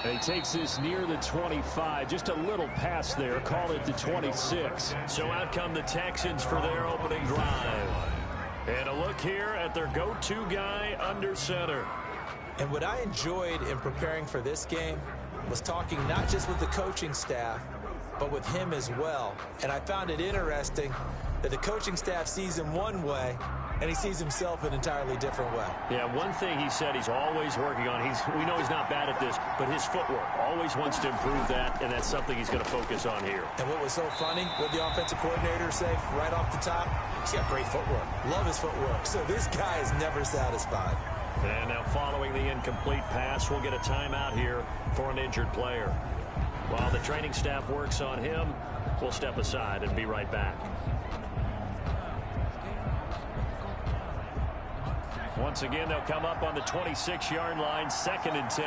And he takes this near the 25, just a little pass there, call it the 26. So out come the Texans for their opening drive. And a look here at their go-to guy under center. And what I enjoyed in preparing for this game was talking not just with the coaching staff, but with him as well. And I found it interesting that the coaching staff sees him one way, and he sees himself an entirely different way. Yeah, one thing he said he's always working on, we know he's not bad at this, but his footwork, always wants to improve that, and that's something he's going to focus on here. And what was so funny, what the offensive coordinator say right off the top, he's got great footwork. Love his footwork. So this guy is never satisfied. And now following the incomplete pass, we'll get a timeout here for an injured player. While the training staff works on him, we'll step aside and be right back. Once again, they'll come up on the 26-yard line, 2nd and 10.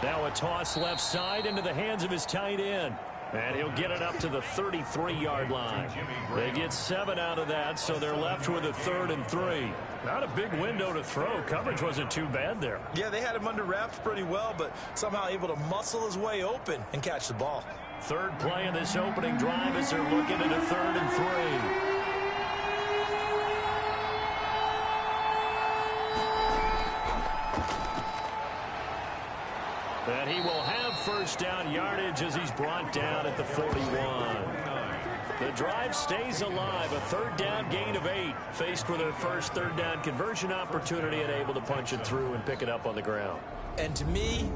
Now a toss left side into the hands of his tight end. And he'll get it up to the 33-yard line. They get 7 out of that, so they're left with a 3rd and 3. Not a big window to throw. Coverage wasn't too bad there. Yeah, they had him under wraps pretty well, but somehow able to muscle his way open and catch the ball. Third play in this opening drive as they're looking at a 3rd and 3. And he will have first down yardage as he's brought down at the 41. The drive stays alive. A 3rd down gain of 8. Faced with their first 3rd down conversion opportunity and able to punch it through and pick it up on the ground. And to me,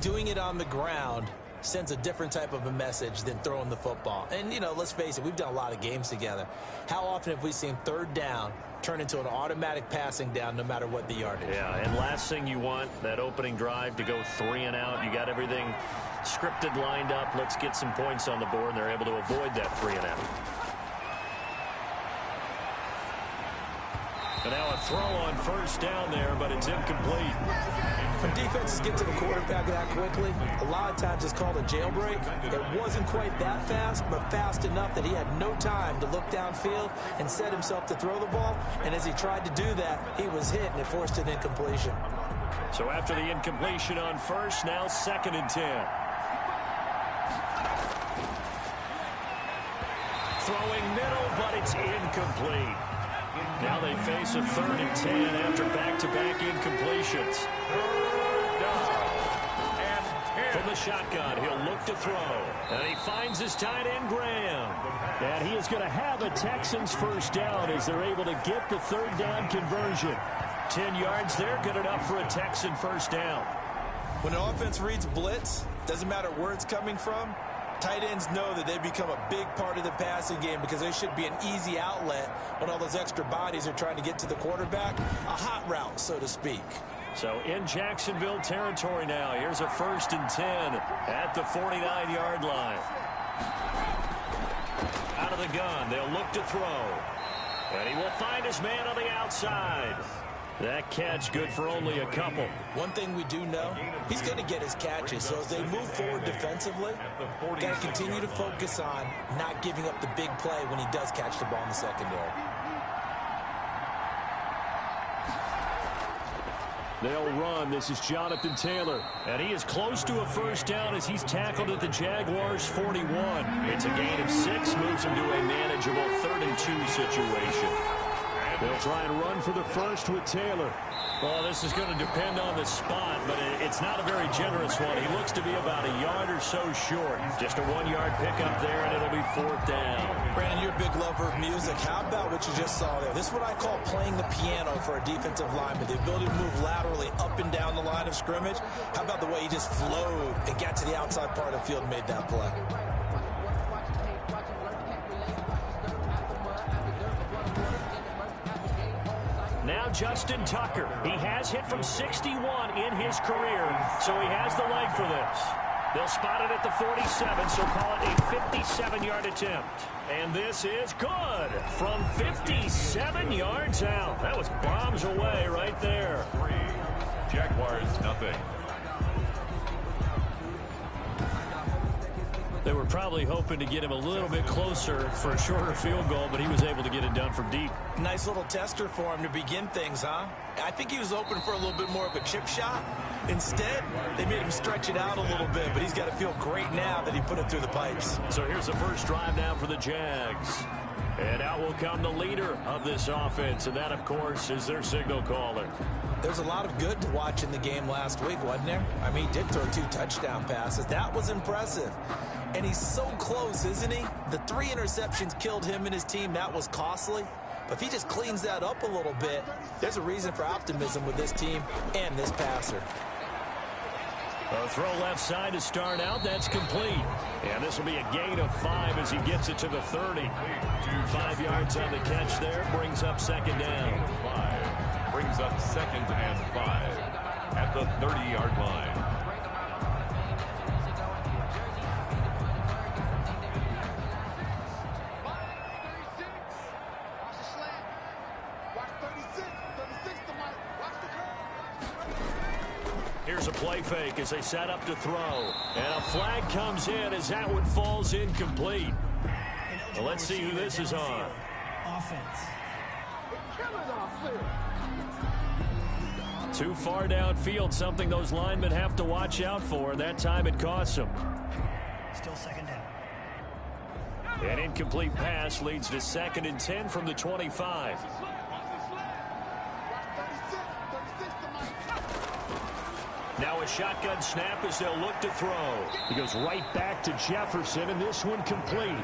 doing it on the ground sends a different type of a message than throwing the football. And, you know, let's face it, we've done a lot of games together. How often have we seen 3rd down turn into an automatic passing down no matter what the yardage? Yeah, and last thing you want, that opening drive to go 3 and out. You got everything scripted, lined up. Let's get some points on the board, and they're able to avoid that 3 and out. And now a throw on first down there, but it's incomplete. When defenses get to the quarterback that quickly, a lot of times it's called a jailbreak. It wasn't quite that fast, but fast enough that he had no time to look downfield and set himself to throw the ball. And as he tried to do that, he was hit, and it forced an incompletion. So after the incompletion on first, now 2nd and 10. Throwing middle, but it's incomplete. Now they face a 3rd and 10 after back-to-back incompletions. From the shotgun, he'll look to throw. And he finds his tight end, Graham. And he is going to have a Texans first down as they're able to get the 3rd down conversion. 10 yards there, good enough for a Texan first down. When an offense reads blitz, doesn't matter where it's coming from, tight ends know that they become a big part of the passing game because they should be an easy outlet when all those extra bodies are trying to get to the quarterback. A hot route, so to speak. So in Jacksonville territory now. Here's a 1st and 10 at the 49-yard line. Out of the gun, they'll look to throw. And he will find his man on the outside. That catch good for only a couple. One thing we do know, he's going to get his catches. So as they move forward defensively, got to continue to focus on not giving up the big play when he does catch the ball in the secondary. They'll run. This is Jonathan Taylor. And he is close to a first down as he's tackled at the Jaguars' 41. It's a gain of 6, moves him to a manageable 3rd and 2 situation. They'll try and run for the first with Taylor. Well, this is going to depend on the spot, but it's not a very generous one. He looks to be about a yard or so short. Just a 1-yard pickup there, and it'll be 4th down. Brandon, you're a big lover of music. How about what you just saw there? This is what I call playing the piano for a defensive lineman. The ability to move laterally up and down the line of scrimmage. How about the way he just flowed and got to the outside part of the field and made that play? Now Justin Tucker. He has hit from 61 in his career, so he has the leg for this. They'll spot it at the 47, so call it a 57-yard attempt. And this is good from 57 yards out. That was bombs away right there. 3, Jaguars, nothing. They were probably hoping to get him a little bit closer for a shorter field goal, but he was able to get it done from deep. Nice little tester for him to begin things, huh? I think he was open for a little bit more of a chip shot. Instead, they made him stretch it out a little bit, but he's got to feel great now that he put it through the pipes. So here's the first drive now for the Jags. And out will come the leader of this offense, and that, of course, is their signal caller. There's a lot of good to watch in the game last week, wasn't there? I mean, he did throw 2 touchdown passes. That was impressive. And he's so close, isn't he? The 3 interceptions killed him and his team. That was costly. But if he just cleans that up a little bit, there's a reason for optimism with this team and this passer. A throw left side to start out. That's complete. And this will be a gain of 5 as he gets it to the 30. 5 yards on the catch there. Brings up second down. 5. Brings up 2nd and 5 at the 30-yard line. Here's a play fake as they set up to throw. And a flag comes in as that one falls incomplete. Well, let's see who this is on. Offense. Too far downfield, something those linemen have to watch out for. That time it costs them. Still second down. An incomplete pass leads to 2nd and 10 from the 25. Now a shotgun snap as they'll look to throw. He goes right back to Jefferson, and this one complete.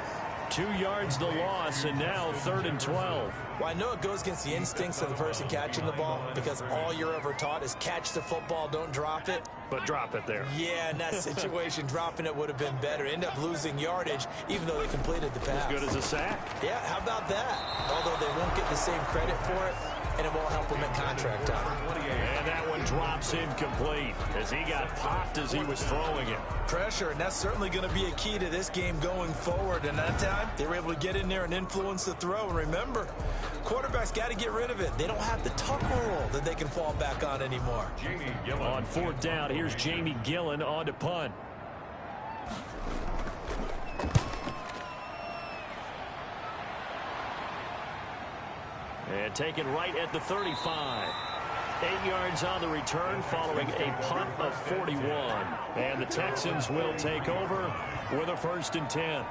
2 yards the loss, and now 3rd and 12. Well, I know it goes against the instincts of the person catching the ball because all you're ever taught is catch the football, don't drop it. But drop it there. Yeah, in that situation, dropping it would have been better. End up losing yardage, even though they completed the pass. As good as a sack. Yeah, how about that? Although they won't get the same credit for it, and it won't help them at contract time. And that one drops incomplete as he got popped as he was throwing it. Pressure, and that's certainly going to be a key to this game going forward. And that time, they were able to get in there and influence the throw. And remember, quarterbacks got to get rid of it. They don't have the tucker roll that they can fall back on anymore. On 4th down, here's Jamie Gillen on to punt. And taken right at the 35. 8 yards on the return following a punt of 41. And the Texans will take over with a 1st and 10.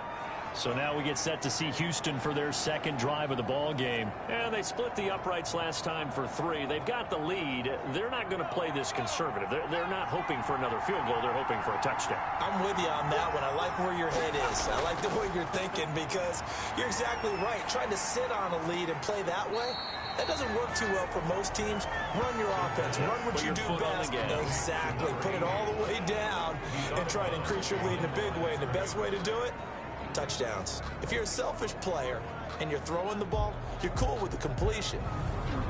So now we get set to see Houston for their 2nd drive of the ball game. And they split the uprights last time for 3. They've got the lead. They're not going to play this conservative. They're not hoping for another field goal. They're hoping for a touchdown. I'm with you on that one. I like where your head is. I like the way you're thinking because you're exactly right. Trying to sit on a lead and play that way, that doesn't work too well for most teams. Run your offense. Run what you do best. Exactly. Put it all the way down and try to increase your lead in a big way. And the best way to do it, touchdowns. If you're a selfish player and you're throwing the ball, you're cool with the completion.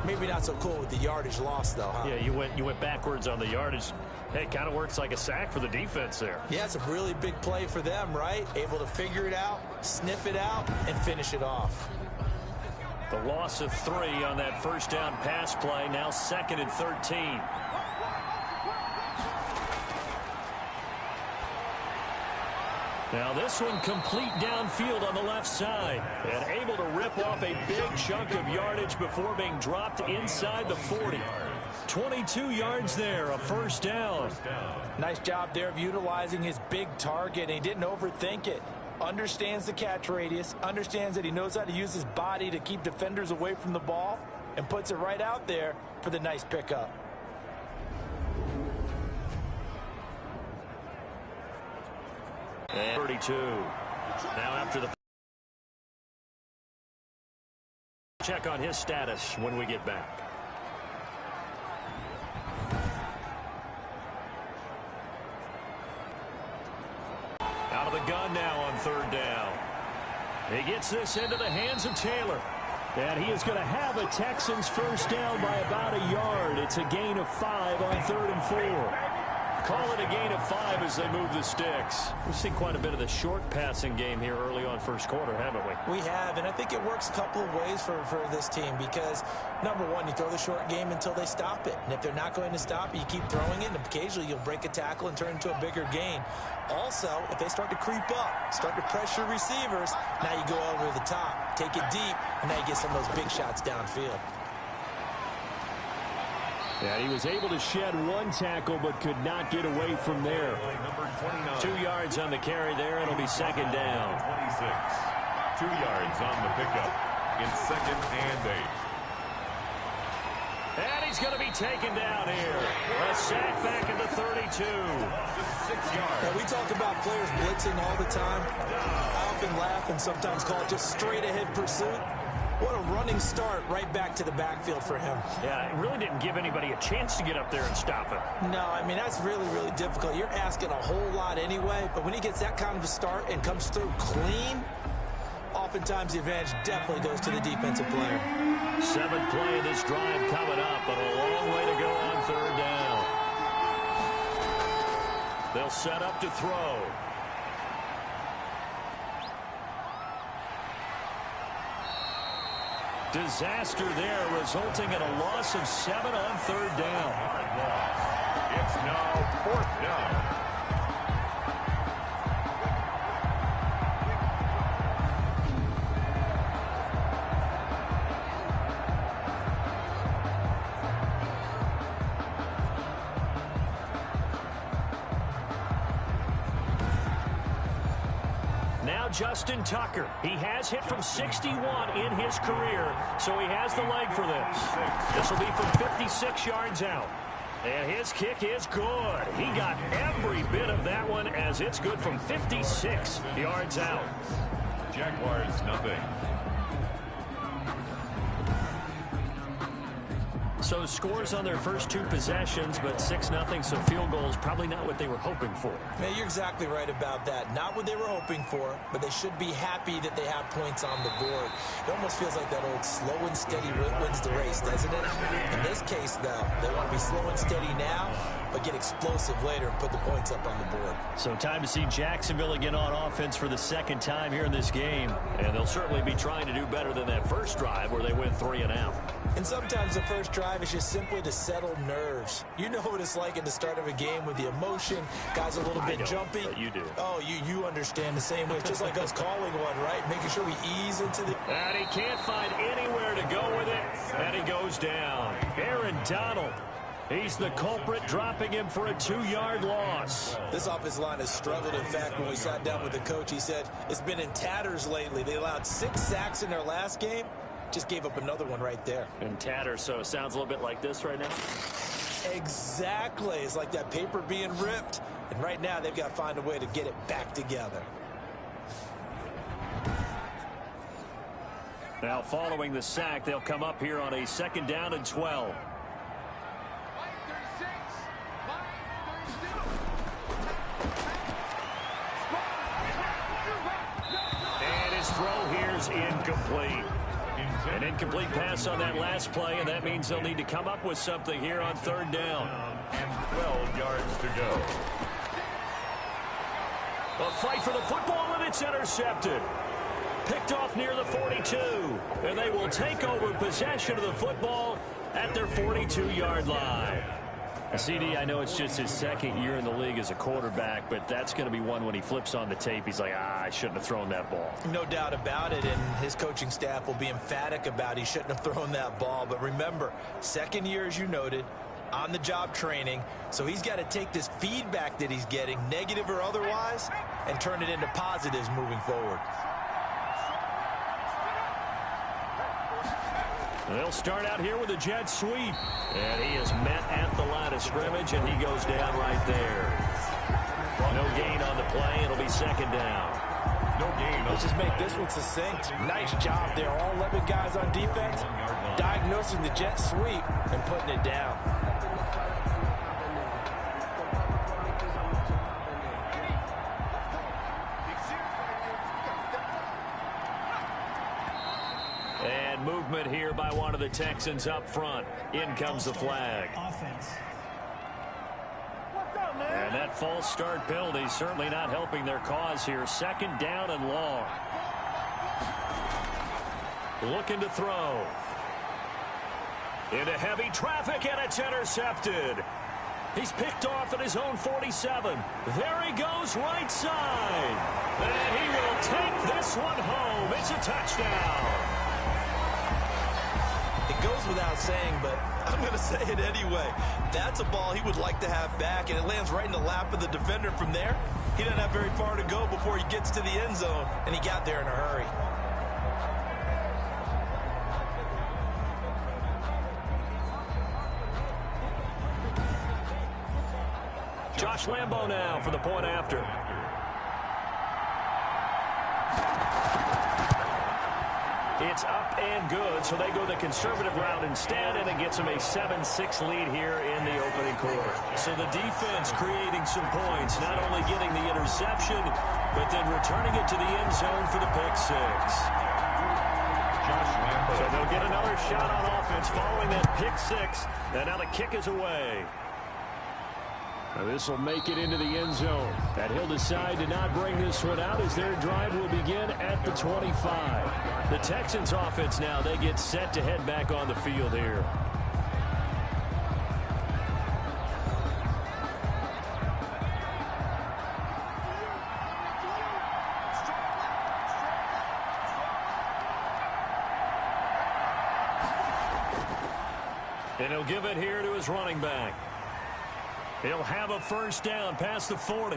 Maybe not so cool with the yardage loss, though, huh? Yeah, you went backwards on the yardage. Hey, it kind of works like a sack for the defense there. Yeah, it's a really big play for them, right? Able to figure it out, sniff it out, and finish it off. The loss of 3 on that 1st down pass play. Now 2nd and 13. Now this one complete downfield on the left side. And able to rip off a big chunk of yardage before being dropped inside the 40. 22 yards there, a 1st down. Nice job there of utilizing his big target. And he didn't overthink it. Understands the catch radius. Understands that he knows how to use his body to keep defenders away from the ball. And puts it right out there for the nice pickup. And 32. Now after the check on his status when we get back. Out of the gun now on 3rd down. He gets this into the hands of Taylor. And he is going to have a Texans 1st down by about a yard. It's a gain of 5 on 3rd and 4. Call it a gain of 5 as they move the sticks. We've seen quite a bit of the short passing game here early on first quarter, haven't we? We have, and I think it works a couple of ways for this team because, number one, you throw the short game until they stop it. And if they're not going to stop it, you keep throwing it, and occasionally you'll break a tackle and turn it into a bigger gain. Also, if they start to creep up, start to pressure receivers, now you go over the top, take it deep, and now you get some of those big shots downfield. Yeah, he was able to shed one tackle but could not get away from there. 2 yards on the carry there. It'll be second down. 26. 2 yards on the pickup in 2nd and 8. And he's going to be taken down here. A sack back at the 32. 6 yards. Now, we talk about players blitzing all the time. I often laugh and sometimes call it just straight-ahead pursuit. What a running start right back to the backfield for him. Yeah, it really didn't give anybody a chance to get up there and stop him. No, I mean, that's really, really difficult. You're asking a whole lot anyway, but when he gets that kind of a start and comes through clean, oftentimes the advantage definitely goes to the defensive player. 7th play of this drive coming up, but a long way to go on 3rd down. They'll set up to throw. Disaster there, resulting in a loss of 7 on 3rd down. It's now 4th down. Justin Tucker. He has hit from 61 in his career, so he has the leg for this. This will be from 56 yards out. And his kick is good. He got every bit of that one as it's good from 56 yards out. Jaguars, nothing. So scores on their first 2 possessions, but 6-0, so field goals probably not what they were hoping for. Man, you're exactly right about that. Not what they were hoping for, but they should be happy that they have points on the board. It almost feels like that old slow and steady wins the race, doesn't it? In this case, though, they want to be slow and steady now, but get explosive later and put the points up on the board. So time to see Jacksonville again on offense for the 2nd time here in this game. And they'll certainly be trying to do better than that first drive where they went 3 and out. And sometimes the first drive is just simply to settle nerves. You know what it's like at the start of a game with the emotion, guys a little bit jumpy. But you do. Oh, you understand the same way. It's just like us calling one, right? Making sure we ease into the... And he can't find anywhere to go with it. And he goes down. Aaron Donald. He's the culprit, dropping him for a 2-yard loss. This offensive line has struggled. In fact, when we sat down with the coach, he said it's been in tatters lately. They allowed 6 sacks in their last game. Just gave up another one right there. In tatters, so it sounds a little bit like this right now. Exactly. It's like that paper being ripped. And right now, they've got to find a way to get it back together. Now, following the sack, they'll come up here on a 2nd down and 12. And his throw here is incomplete. An incomplete pass on that last play, and that means they'll need to come up with something here on 3rd down. And 12 yards to go. A fight for the football, and it's intercepted. Picked off near the 42, and they will take over possession of the football at their 42-yard line. CD, I know it's just his 2nd year in the league as a quarterback, but that's going to be one when he flips on the tape. He's like, I shouldn't have thrown that ball. No doubt about it, and his coaching staff will be emphatic about he shouldn't have thrown that ball. But remember, 2nd year, as you noted, on-the-job training, so he's got to take this feedback that he's getting, negative or otherwise, and turn it into positives moving forward. They'll start out here with a jet sweep. And he is met at the line of scrimmage, and he goes down right there. No gain on the play. It'll be 2nd down. No gain. Let's just make this one succinct. Nice job there. All 11 guys on defense diagnosing the jet sweep and putting it down. And movement here by one of the Texans up front. In comes the flag. Offense. that false start penalty certainly not helping their cause here. Second down and long. Looking to throw. Into heavy traffic, and it's intercepted. He's picked off at his own 47. There he goes, right side. And he will take this one home. It's a touchdown. It goes without saying, but I'm going to say it anyway. That's a ball he would like to have back, and it lands right in the lap of the defender from there. He doesn't have very far to go before he gets to the end zone, and he got there in a hurry. Josh Lambo now for the point after. It's up and good, so they go the conservative route instead, and it gets them a 7-6 lead here in the opening quarter. So the defense creating some points, not only getting the interception, but then returning it to the end zone for the pick six. Josh Lambo. So they'll get another shot on offense following that pick six, and now the kick is away. Now this will make it into the end zone. And he'll decide to not bring this one out as their drive will begin at the 25. The Texans offense now, they get set to head back on the field here. And he'll give it here to his running back. He'll have a first down past the 40.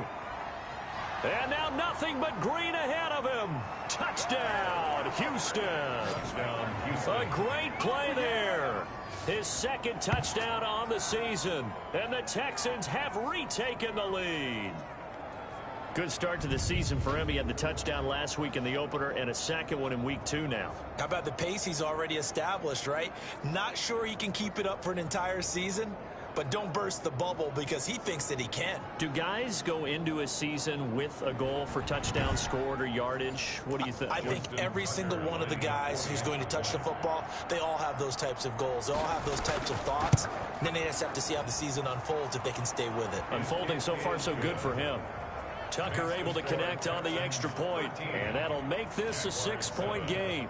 And now nothing but green ahead of him. Touchdown, Houston. Touchdown, Houston. A great play there. His second touchdown on the season. And the Texans have retaken the lead. Good start to the season for him. He had the touchdown last week in the opener and a second one in week 2 now. How about the pace he's already established, right? Not sure he can keep it up for an entire season, but don't burst the bubble because he thinks that he can. Do guys go into a season with a goal for touchdowns scored or yardage? What do you think? I think every single one of the guys who's going to touch the football, they all have those types of goals. They all have those types of thoughts. And then they just have to see how the season unfolds if they can stay with it. Unfolding so far so good for him. Tucker able to connect on the extra point, and that'll make this a 6-point game.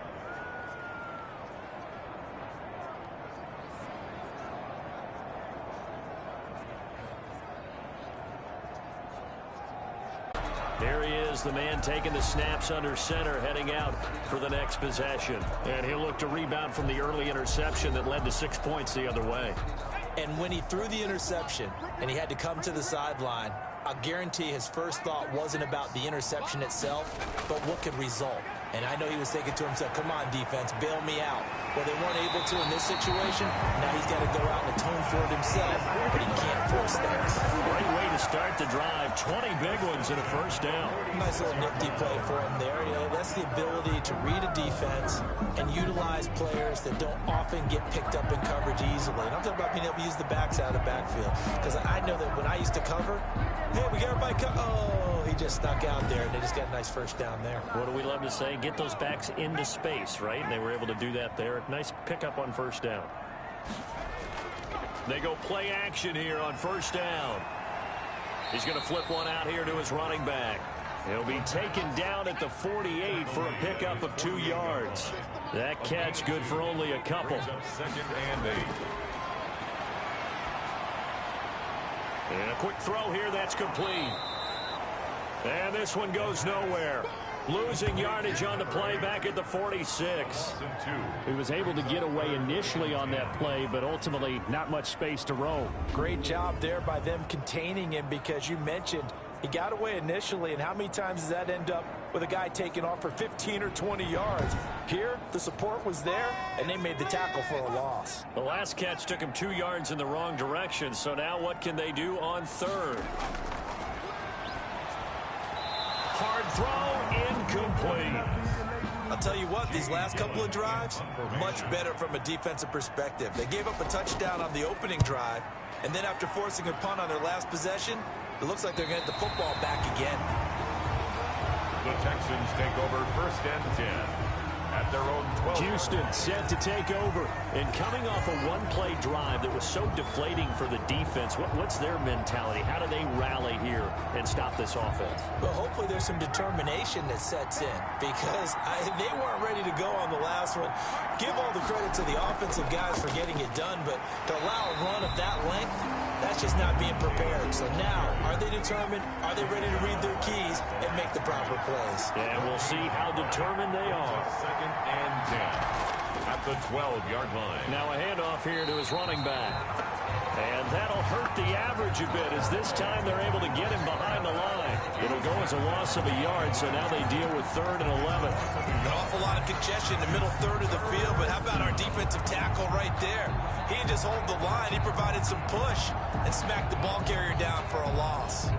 There he is, the man taking the snaps under center, heading out for the next possession. And he'll look to rebound from the early interception that led to 6 points the other way. And when he threw the interception and he had to come to the sideline, I guarantee his first thought wasn't about the interception itself, but what could result. And I know he was thinking to himself, come on, defense, bail me out. Well, they weren't able to in this situation. Now he's got to go out and atone for it himself, but he can't force things. Great way to start the drive. 20 big ones and a first down. Nice little nifty play for him there. You know, that's the ability to read a defense and utilize players that don't often get picked up in coverage easily. And I'm talking about being able to use the backs out of the backfield. Because I know that when I used to cover, hey, we got everybody oh, he just snuck out there, and they just got a nice first down there. What do we love to say? Get those backs into space, right? And they were able to do that there. Nice pickup on first down. They go play action here on first down. He's going to flip one out here to his running back. He'll be taken down at the 48 for a pickup of 2 yards. That catch good for only a couple. Second and 8. And a quick throw here, that's complete. And this one goes nowhere. Losing yardage on the play back at the 46. He was able to get away initially on that play, but ultimately not much space to roam. Great job there by them containing him, because you mentioned he got away initially, and how many times does that end up with a guy taking off for 15 or 20 yards? Here, the support was there, and they made the tackle for a loss. The last catch took him 2 yards in the wrong direction, so now what can they do on third? Hard throw, incomplete. I'll tell you what, these last couple of drives, much better from a defensive perspective. They gave up a touchdown on the opening drive, and then after forcing a punt on their last possession, it looks like they're going to get the football back again. The Texans take over first and 10 at their own 12. Houston set to take over. And coming off a one-play drive that was so deflating for the defense, what's their mentality? How do they rally here and stop this offense? Well, hopefully there's some determination that sets in because they weren't ready to go on the last one. Give all the credit to the offensive guys for getting it done, but to allow a run of that length, that's just not being prepared. So now, are they determined? Are they ready to read their keys and make the proper plays? And we'll see how determined they are. 2nd and 10 at the 12-yard line. Now a handoff here to his running back. And that'll hurt the average a bit as this time they're able to get him behind the line. It'll go as a loss of a yard, so now they deal with 3rd and 11. An awful lot of congestion in the middle third of the field, but how about our defensive tackle right there? He didn't just hold the line. He provided some push and smacked the ball carrier down for a loss.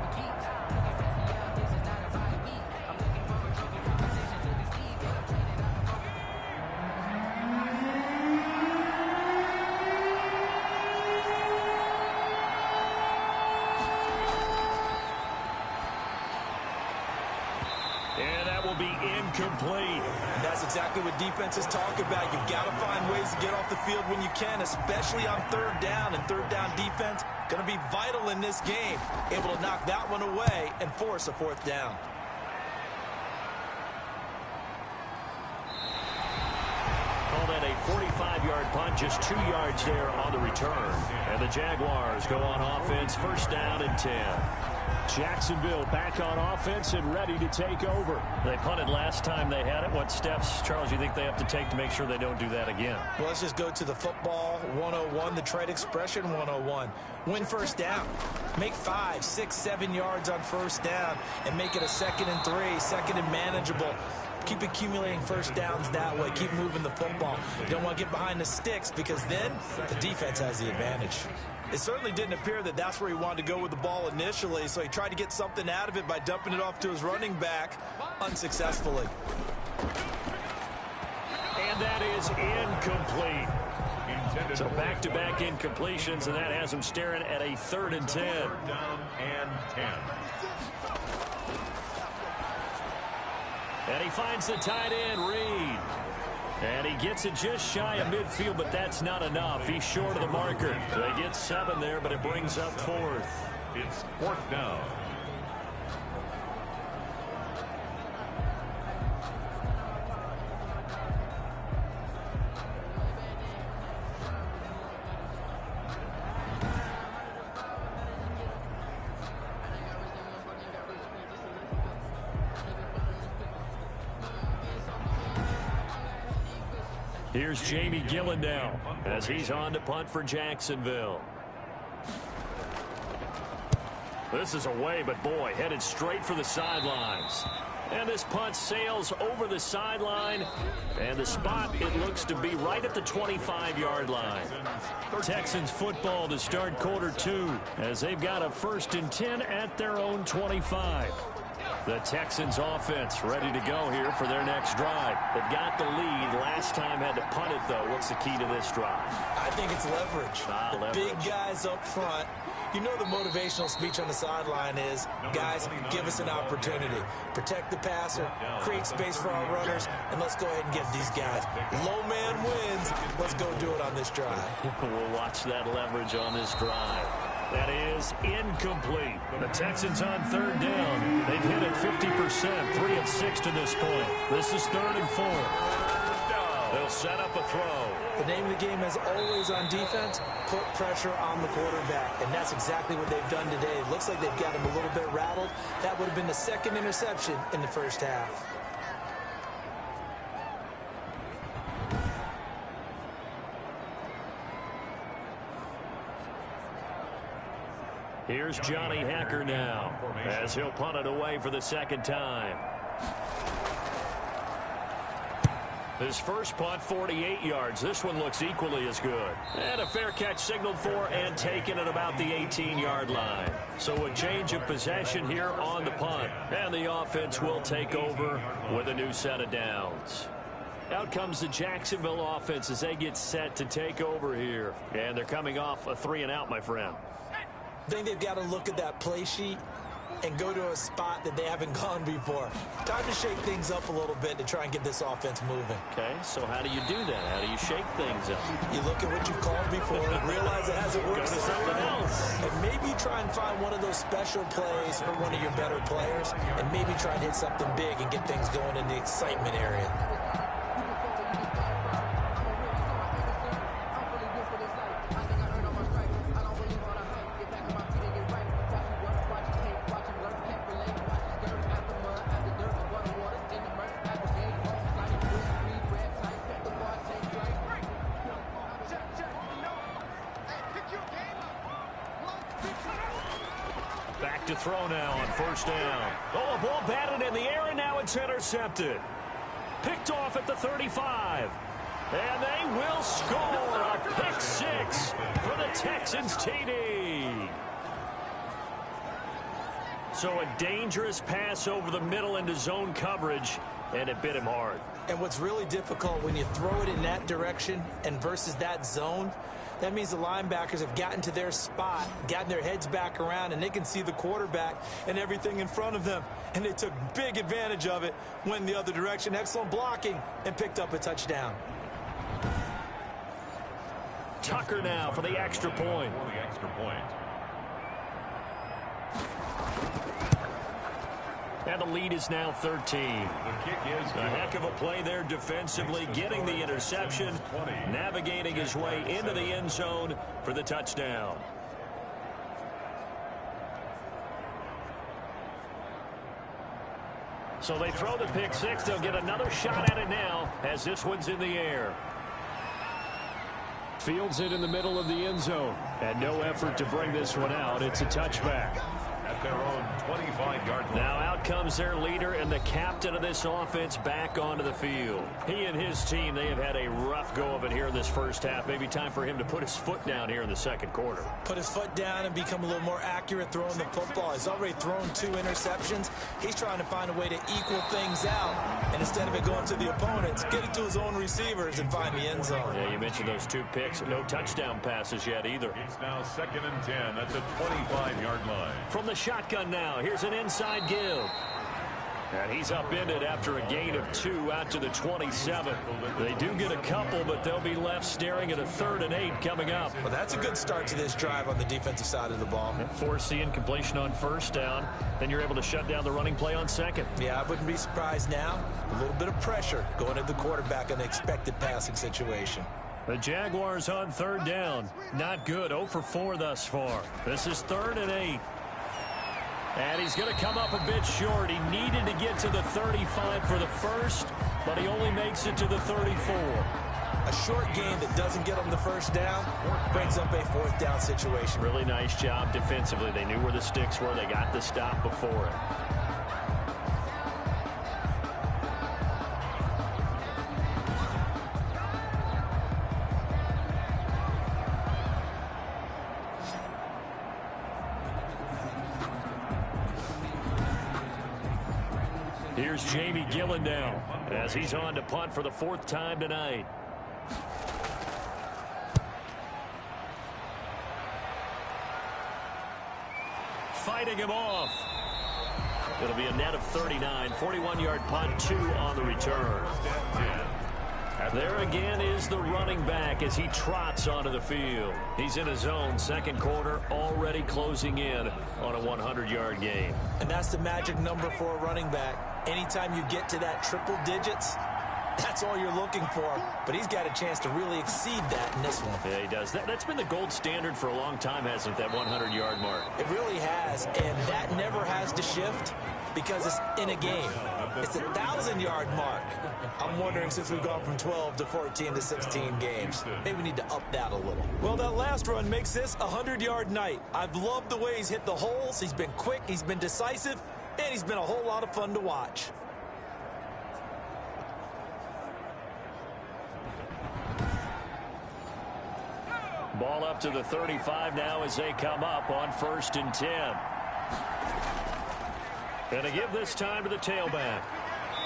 Incomplete. And that's exactly what defenses talk about. You've got to find ways to get off the field when you can, especially on 3rd down. And 3rd down defense going to be vital in this game. Able to knock that one away and force a 4th down. Call that a 45-yard punt, just 2 yards there on the return. And the Jaguars go on offense, 1st down and 10. Jacksonville back on offense and ready to take over. They punted last time they had it. What steps, Charles, you think they have to take to make sure they don't do that again? Well, let's just go to the football 101, the trade expression 101. Win 1st down. Make 5, 6, 7 yards on 1st down and make it a 2nd and 3, 2nd and manageable. Keep accumulating 1st downs that way. Keep moving the football. You don't want to get behind the sticks because then the defense has the advantage. It certainly didn't appear that that's where he wanted to go with the ball initially, so he tried to get something out of it by dumping it off to his running back unsuccessfully. And that is incomplete. So back-to-back incompletions, and that has him staring at a 3rd and 10. 3rd down and 10. And he finds the tight end, Reed. And he gets it just shy of midfield, but that's not enough. He's short of the marker. They get 7 there, but it brings up 4th. It's 4th down. Here's Jamie Gillen now as he's on to punt for Jacksonville. This is away, but boy, headed straight for the sidelines. And this punt sails over the sideline, and the spot, it looks to be right at the 25-yard line. Texans football to start quarter 2 as they've got a 1st and 10 at their own 25. The Texans offense ready to go here for their next drive. They've got the lead. Last time had to punt it, though. What's the key to this drive? I think it's leverage. Leverage. Big guys up front. You know the motivational speech on the sideline is, guys, give us an opportunity. Protect the passer, create space for our runners, and let's go ahead and get these guys. Low man wins. Let's go do it on this drive. We'll watch that leverage on this drive. That is incomplete. The Texans on 3rd down. They've hit it 50%, 3 of 6 to this point. This is 3rd and 4. They'll set up a throw. The name of the game, as always on defense, put pressure on the quarterback. And that's exactly what they've done today. It looks like they've got him a little bit rattled. That would have been the 2nd interception in the 1st half. Here's Johnny Hacker now as he'll punt it away for the 2nd time. His first punt, 48 yards. This one looks equally as good. And a fair catch signaled for and taken at about the 18-yard line. So a change of possession here on the punt. And the offense will take over with a new set of downs. Out comes the Jacksonville offense as they get set to take over here. And they're coming off a 3-and-out, my friend. I think they've got to look at that play sheet and go to a spot that they haven't gone before. Time to shake things up a little bit to try and get this offense moving. Okay, so how do you do that? How do you shake things up? You look at what you've called before, realize it hasn't worked Go to something else. and maybe try and find one of those special plays for one of your better players, and maybe try and hit something big and get things going in the excitement area. Back to throw now on first down. Oh, a ball batted in the air, and now it's intercepted. Picked off at the 35. And they will score a pick six for the Texans TD. So a dangerous pass over the middle into zone coverage, and it bit him hard. And what's really difficult when you throw it in that direction and versus that zone, that means the linebackers have gotten to their spot, gotten their heads back around, and they can see the quarterback and everything in front of them. And they took big advantage of it, went the other direction. Excellent blocking, and picked up a touchdown. Tucker now for the extra point. For the extra point. And the lead is now 13. The kick is A heck of a play there defensively, getting the interception, navigating his way into the end zone for the touchdown. So they throw the pick six. They'll get another shot at it now as this one's in the air. Fields it in the middle of the end zone. And no effort to bring this one out. It's a touchback. at their own 25-yard line. Now out comes their leader and the captain of this offense back onto the field. He and his team, they have had a rough go of it here in this first half. Maybe time for him to put his foot down here in the second quarter. Put his foot down and become a little more accurate throwing the football. He's already thrown 2 interceptions. He's trying to find a way to equal things out. And instead of it going to the opponents, get it to his own receivers and find the end zone. Yeah, you mentioned those 2 picks. No touchdown passes yet either. It's now 2nd and 10 at the 25-yard line. From the shotgun now, here's an inside give. And he's upended after a gain of 2 out to the 27. They do get a couple, but they'll be left staring at a 3rd and 8 coming up. Well, that's a good start to this drive on the defensive side of the ball. Force the incompletion on first down. Then you're able to shut down the running play on second. Yeah, I wouldn't be surprised now. A little bit of pressure going at the quarterback in the expected passing situation. The Jaguars on 3rd down. Not good. 0 for 4 thus far. This is 3rd and 8. And he's going to come up a bit short. He needed to get to the 35 for the first, but he only makes it to the 34. A short gain that doesn't get him the first down brings up a 4th down situation. Really nice job defensively. They knew where the sticks were. They got the stop before it. Here's Jamie Gillen now as he's on to punt for the 4th time tonight. Fighting him off. It'll be a net of 39. 41-yard punt, 2 on the return. There again is the running back as he trots onto the field. He's in his own second quarter, already closing in on a 100-yard game. And that's the magic number for a running back. Anytime you get to that triple digits, that's all you're looking for. But he's got a chance to really exceed that in this one. Yeah, he does. That's been the gold standard for a long time, hasn't it, that 100-yard mark? It really has, and that never has to shift because it's in a game. It's a 1,000-yard mark. I'm wondering, since we've gone from 12 to 14 to 16 games, maybe we need to up that a little. Well, that last run makes this a 100-yard night. I've loved the way he's hit the holes. He's been quick, he's been decisive, and he's been a whole lot of fun to watch. Ball up to the 35 now as they come up on 1st and 10. And to give this time to the tailback.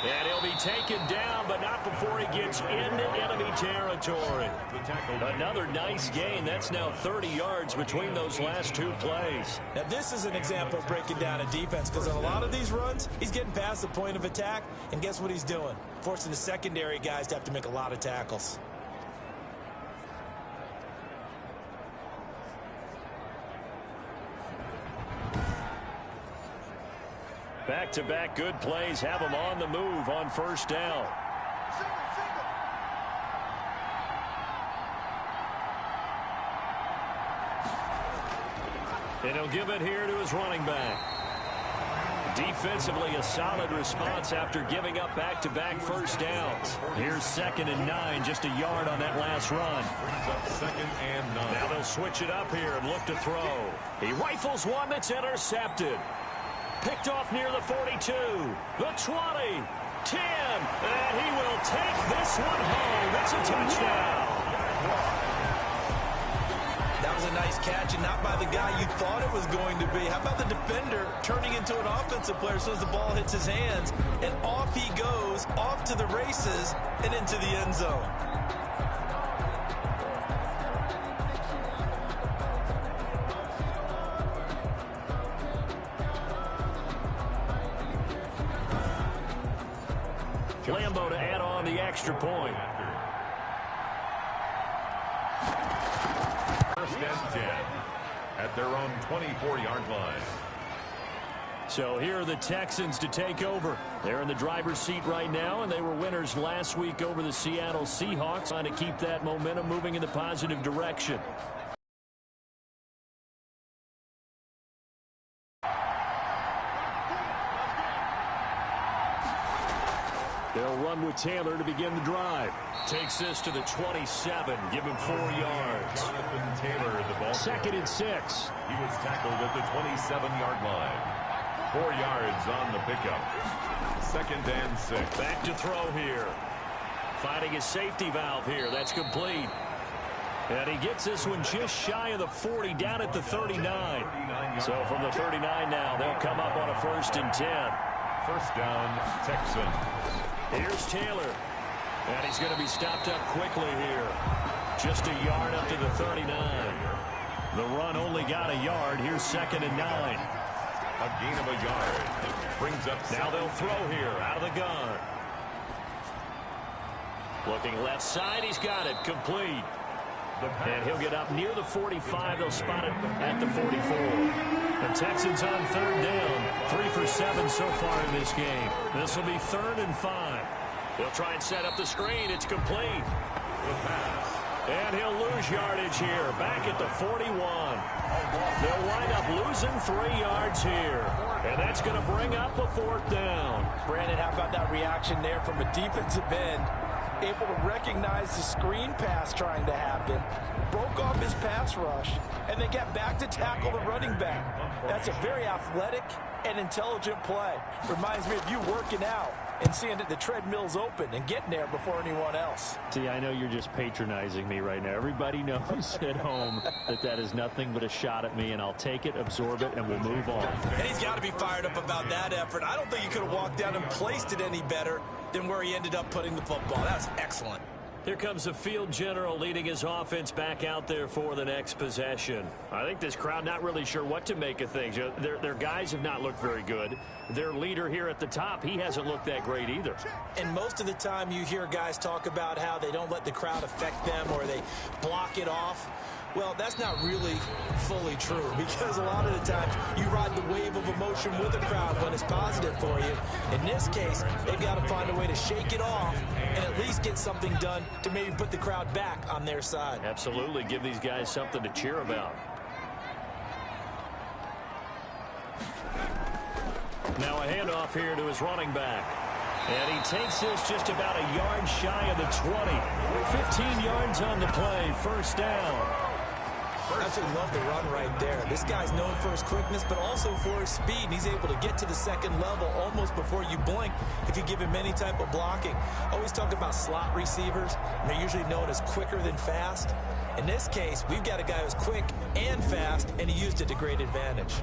And he'll be taken down, but not before he gets into enemy territory. Another nice gain. That's now 30 yards between those last two plays. Now, this is an example of breaking down a defense, because on a lot of these runs, he's getting past the point of attack, and guess what he's doing? Forcing the secondary guys to have to make a lot of tackles. Back-to-back good plays have him on the move on first down. And he'll give it here to his running back. Defensively, a solid response after giving up back-to-back first downs. Here's 2nd and 9, just a yard on that last run. Brings up 2nd and 9. Now they'll switch it up here and look to throw. He rifles one that's intercepted. Picked off near the 42, the 20, 10, and he will take this one home. It's a touchdown. That was a nice catch, and not by the guy you thought it was going to be. How about the defender turning into an offensive player as soon as the ball hits his hands, and off he goes, off to the races, and into the end zone. Lambo to add on the extra point. First and 10 at their own 24-yard line. So here are the Texans to take over. They're in the driver's seat right now, and they were winners last week over the Seattle Seahawks, trying to keep that momentum moving in the positive direction. They'll run with Taylor to begin the drive. Takes this to the 27. Give him 4 yards. Jonathan Taylor, the ball. 2nd and 6. He was tackled at the 27-yard line. 4 yards on the pickup. 2nd and 6. Back to throw here. Finding his safety valve here. That's complete. And he gets this one just shy of the 40, down at the 39. So from the 39 now, they'll come up on a 1st and 10. First down, Texans. Here's Taylor. And he's going to be stopped up quickly here. Just a yard up to the 39. The run only got a yard. Here's 2nd and 9. A gain of a yard. Brings up. Now they'll throw here out of the gun. Looking left side. He's got it. Complete. And he'll get up near the 45. They'll spot it at the 44. The Texans on 3rd down. 3 for 7 so far in this game. This will be 3rd and 5. They'll try and set up the screen. It's complete. The pass. And he'll lose yardage here. Back at the 41. They'll wind up losing 3 yards here. And that's going to bring up a 4th down. Brandon, how about that reaction there from a defensive end? Able to recognize the screen pass trying to happen, broke off his pass rush, and then get back to tackle the running back. That's a very athletic and intelligent play. Reminds me of you working out and seeing that the treadmill's open and getting there before anyone else. See, I know you're just patronizing me right now. Everybody knows at home that that is nothing but a shot at me, and I'll take it, absorb it, and we'll move on. And he's got to be fired up about that effort. I don't think he could have walked down and placed it any better than where he ended up putting the football. That's excellent. Here comes the field general leading his offense back out there for the next possession. I think this crowd not really sure what to make of things. Their guys have not looked very good. Their leader here at the top, he hasn't looked that great either. And most of the time you hear guys talk about how they don't let the crowd affect them or they block it off. Well, that's not really fully true, because a lot of the times you ride the wave of emotion with the crowd when it's positive for you. In this case, they've got to find a way to shake it off and at least get something done to maybe put the crowd back on their side. Absolutely. Give these guys something to cheer about. Now a handoff here to his running back. And he takes this just about a yard shy of the 20. 15 yards on the play. First down. I absolutely love the run right there. This guy's known for his quickness, but also for his speed. And he's able to get to the second level almost before you blink if you give him any type of blocking. Always talk about slot receivers. They're usually known as quicker than fast. In this case, we've got a guy who's quick and fast, and he used it to great advantage.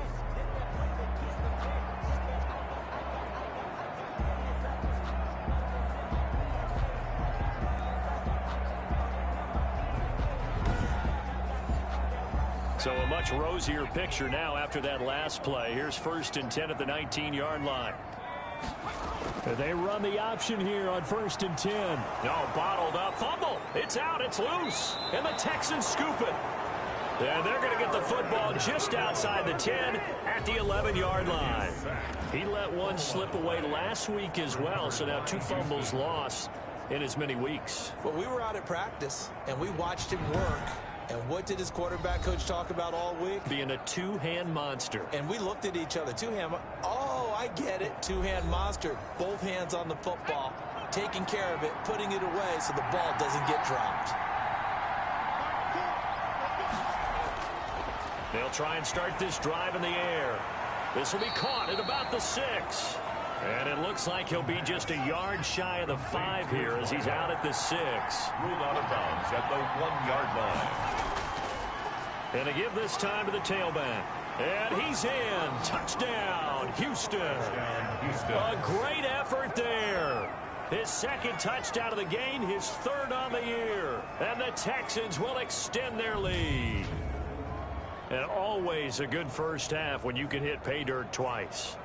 So a much rosier picture now after that last play. Here's 1st and 10 at the 19-yard line. They run the option here on 1st and 10. No, bottled up. Fumble. It's out. It's loose. And the Texans scoop it. And they're going to get the football just outside the 10 at the 11-yard line. He let one slip away last week as well, so now 2 fumbles lost in as many weeks. Well, we were out at practice, and we watched him work. And what did his quarterback coach talk about all week? Being a two-hand monster. And we looked at each other. Two-hand. Oh, I get it. Two-hand monster. Both hands on the football. Taking care of it. Putting it away so the ball doesn't get dropped. They'll try and start this drive in the air. This will be caught at about the 6. And it looks like he'll be just a yard shy of the 5 here as he's out at the 6. Ruled out of bounds at the 1-yard line. And to give this time to the tailback. And he's in. Touchdown, Houston. A great effort there. His 2nd touchdown of the game, his 3rd on the year. And the Texans will extend their lead. And always a good first half when you can hit pay dirt twice.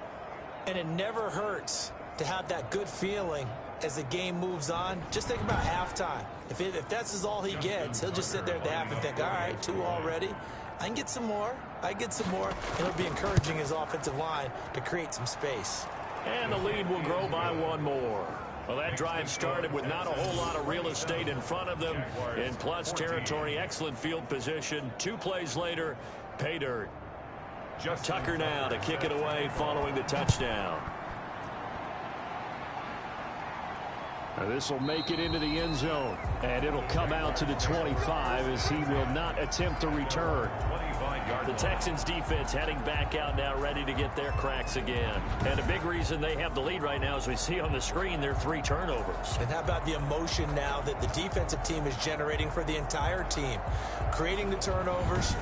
And it never hurts to have that good feeling as the game moves on. Just think about halftime. If that's all he gets, he'll just sit there at the half and think, all right, 2 already. I can get some more. I get some more. And he'll be encouraging his offensive line to create some space. And the lead will grow by 1 more. Well, that drive started with not a whole lot of real estate in front of them. In plus territory, excellent field position. 2 plays later, pay dirt. Tucker now to kick it away following the touchdown. This will make it into the end zone, and it'll come out to the 25 as he will not attempt a return. The Texans defense heading back out now, ready to get their cracks again. And a big reason they have the lead right now, as we see on the screen, their 3 turnovers. And how about the emotion now that the defensive team is generating for the entire team? Creating the turnovers,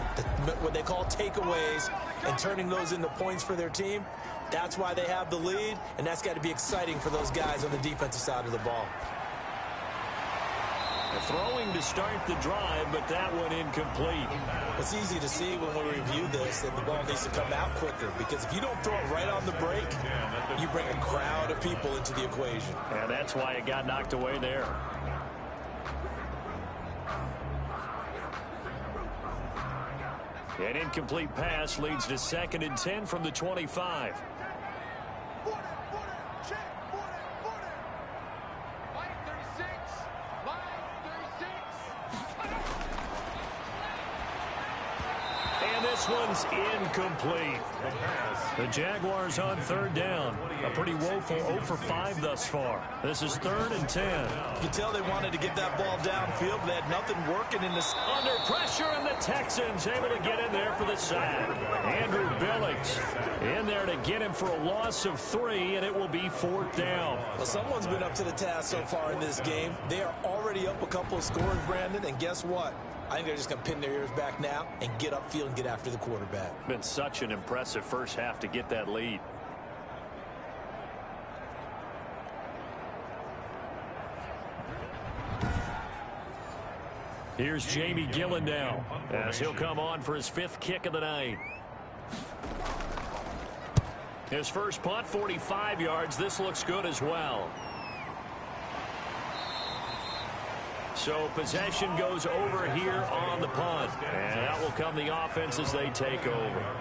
what they call takeaways, and turning those into points for their team. That's why they have the lead, and that's got to be exciting for those guys on the defensive side of the ball. Throwing to start the drive, but that one incomplete. It's easy to see when we review this that the ball needs to come out quicker, because if you don't throw it right on the break, you bring a crowd of people into the equation. And that's why it got knocked away there. An incomplete pass leads to 2nd and 10 from the 25. This one's incomplete. The Jaguars on 3rd down. A pretty woeful 0 for 5 thus far. This is 3rd and 10. You can tell they wanted to get that ball downfield, but they had nothing working in this. Under pressure, and the Texans able to get in there for the sack. Andrew Billings in there to get him for a loss of 3, and it will be 4th down. Well, someone's been up to the task so far in this game. They are already up a couple of scores, Brandon, and guess what? I think they're just going to pin their ears back now and get upfield and get after the quarterback. Been such an impressive first half to get that lead. Here's Jamie Gillen now as he'll come on for his 5th kick of the night. His first punt, 45 yards. This looks good as well. So possession goes over here on the punt. And that will come the offense as they take over.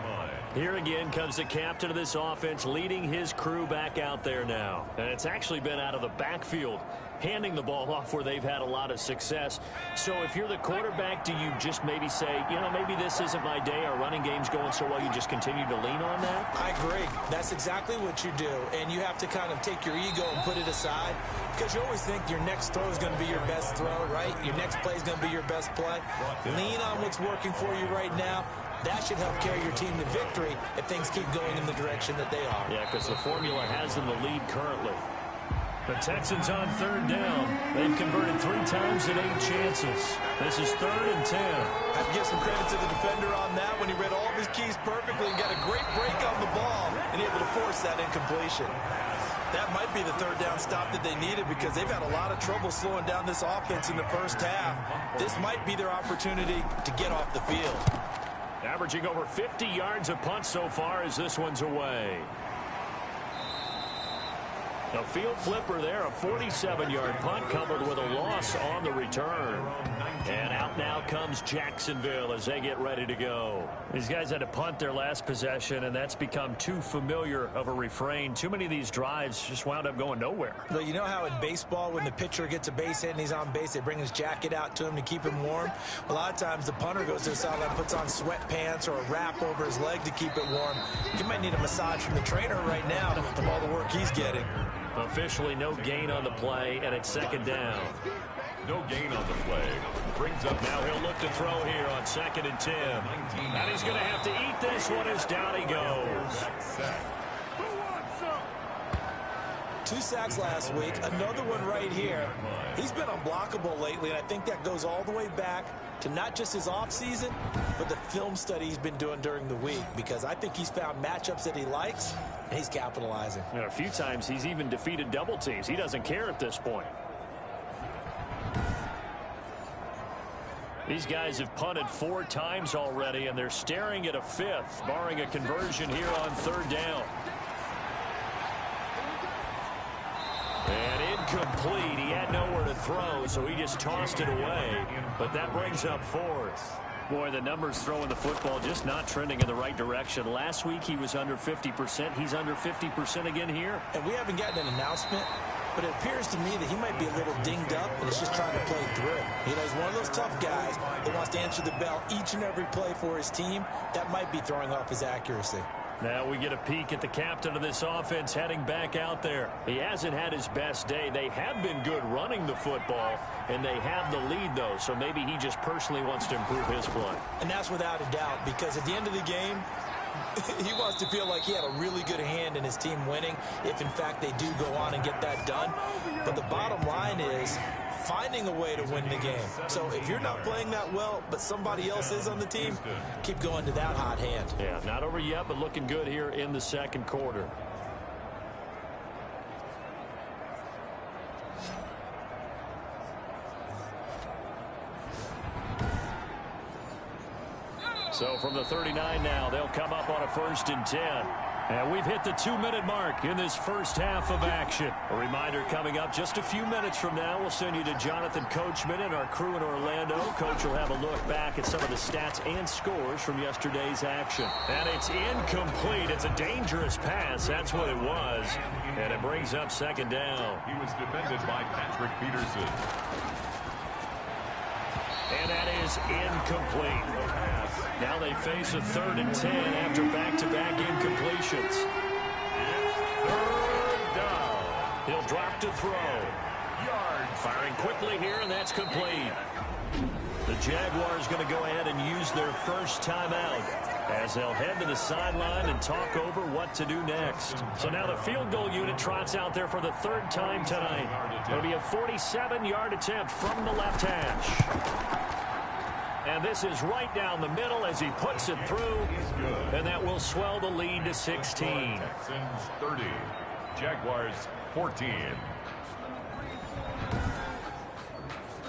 Here again comes the captain of this offense leading his crew back out there now. And it's actually been out of the backfield, handing the ball off where they've had a lot of success. So if you're the quarterback, do you just maybe say, you know, maybe this isn't my day, our running game's going so well, you just continue to lean on that? I agree. That's exactly what you do. And you have to kind of take your ego and put it aside, because you always think your next throw is going to be your best throw, right? Your next play is going to be your best play. Lean on what's working for you right now. That should help carry your team to victory if things keep going in the direction that they are. Yeah, because the formula has them the lead currently. The Texans on 3rd down. They've converted 3 times in 8 chances. This is 3rd and 10. I have to give some credit to the defender on that when he read all of his keys perfectly and got a great break on the ball and able to force that incompletion. That might be the 3rd down stop that they needed, because they've had a lot of trouble slowing down this offense in the first half. This might be their opportunity to get off the field. Averaging over 50 yards a punt so far as this one's away. A field flipper there, a 47-yard punt coupled with a loss on the return. And out now comes Jacksonville as they get ready to go. These guys had to punt their last possession, and that's become too familiar of a refrain. Too many of these drives just wound up going nowhere. But you know how in baseball, when the pitcher gets a base hit and he's on base, they bring his jacket out to him to keep him warm? A lot of times the punter goes to the sideline, puts on sweatpants or a wrap over his leg to keep it warm. He might need a massage from the trainer right now of all the work he's getting. Officially no gain on the play, and it's second down. No gain on the play. Brings up. Now he'll look to throw here on 2nd and 10. And he's going to have to eat this one as down he goes. 2 sacks last week, another one right here. He's been unblockable lately, and I think that goes all the way back to not just his offseason, but the film study he's been doing during the week, because I think he's found matchups that he likes, and he's capitalizing. And a few times he's even defeated double teams. He doesn't care at this point. These guys have punted 4 times already, and they're staring at a 5th, barring a conversion here on 3rd down. And incomplete. He had nowhere to throw, so he just tossed it away. But that brings up 4th. Boy, the numbers throwing the football just not trending in the right direction. Last week he was under 50%. He's under 50% again here. And we haven't gotten an announcement, but it appears to me that he might be a little dinged up and is just trying to play through. You know, he's one of those tough guys that wants to answer the bell each and every play for his team. That might be throwing off his accuracy. Now we get a peek at the captain of this offense heading back out there. He hasn't had his best day. They have been good running the football, and they have the lead, though, so maybe he just personally wants to improve his play. And that's without a doubt, because at the end of the game, he wants to feel like he had a really good hand in his team winning, if in fact they do go on and get that done. But the bottom line is finding a way to win the game. So if you're not playing that well, but somebody else is on the team, keep going to that hot hand. Yeah, not over yet, but looking good here in the 2nd quarter. So from the 39 now, they'll come up on a 1st and 10. And we've hit the 2-minute mark in this first half of action. A reminder coming up just a few minutes from now, we'll send you to Jonathan Coachman and our crew in Orlando. Coach will have a look back at some of the stats and scores from yesterday's action. And it's incomplete. It's a dangerous pass. That's what it was. And it brings up 2nd down. He was defended by Patrick Peterson. And that is incomplete. Now they face a 3rd and 10 after back-to-back incompletions. 3rd down. He'll drop to throw. Firing quickly here, and that's complete. The Jaguars going to go ahead and use their first timeout as they'll head to the sideline and talk over what to do next. So now the field goal unit trots out there for the 3rd time tonight. It'll be a 47-yard attempt from the left hash. And this is right down the middle as he puts it through. And that will swell the lead to 16. Texans 30. Jaguars 14.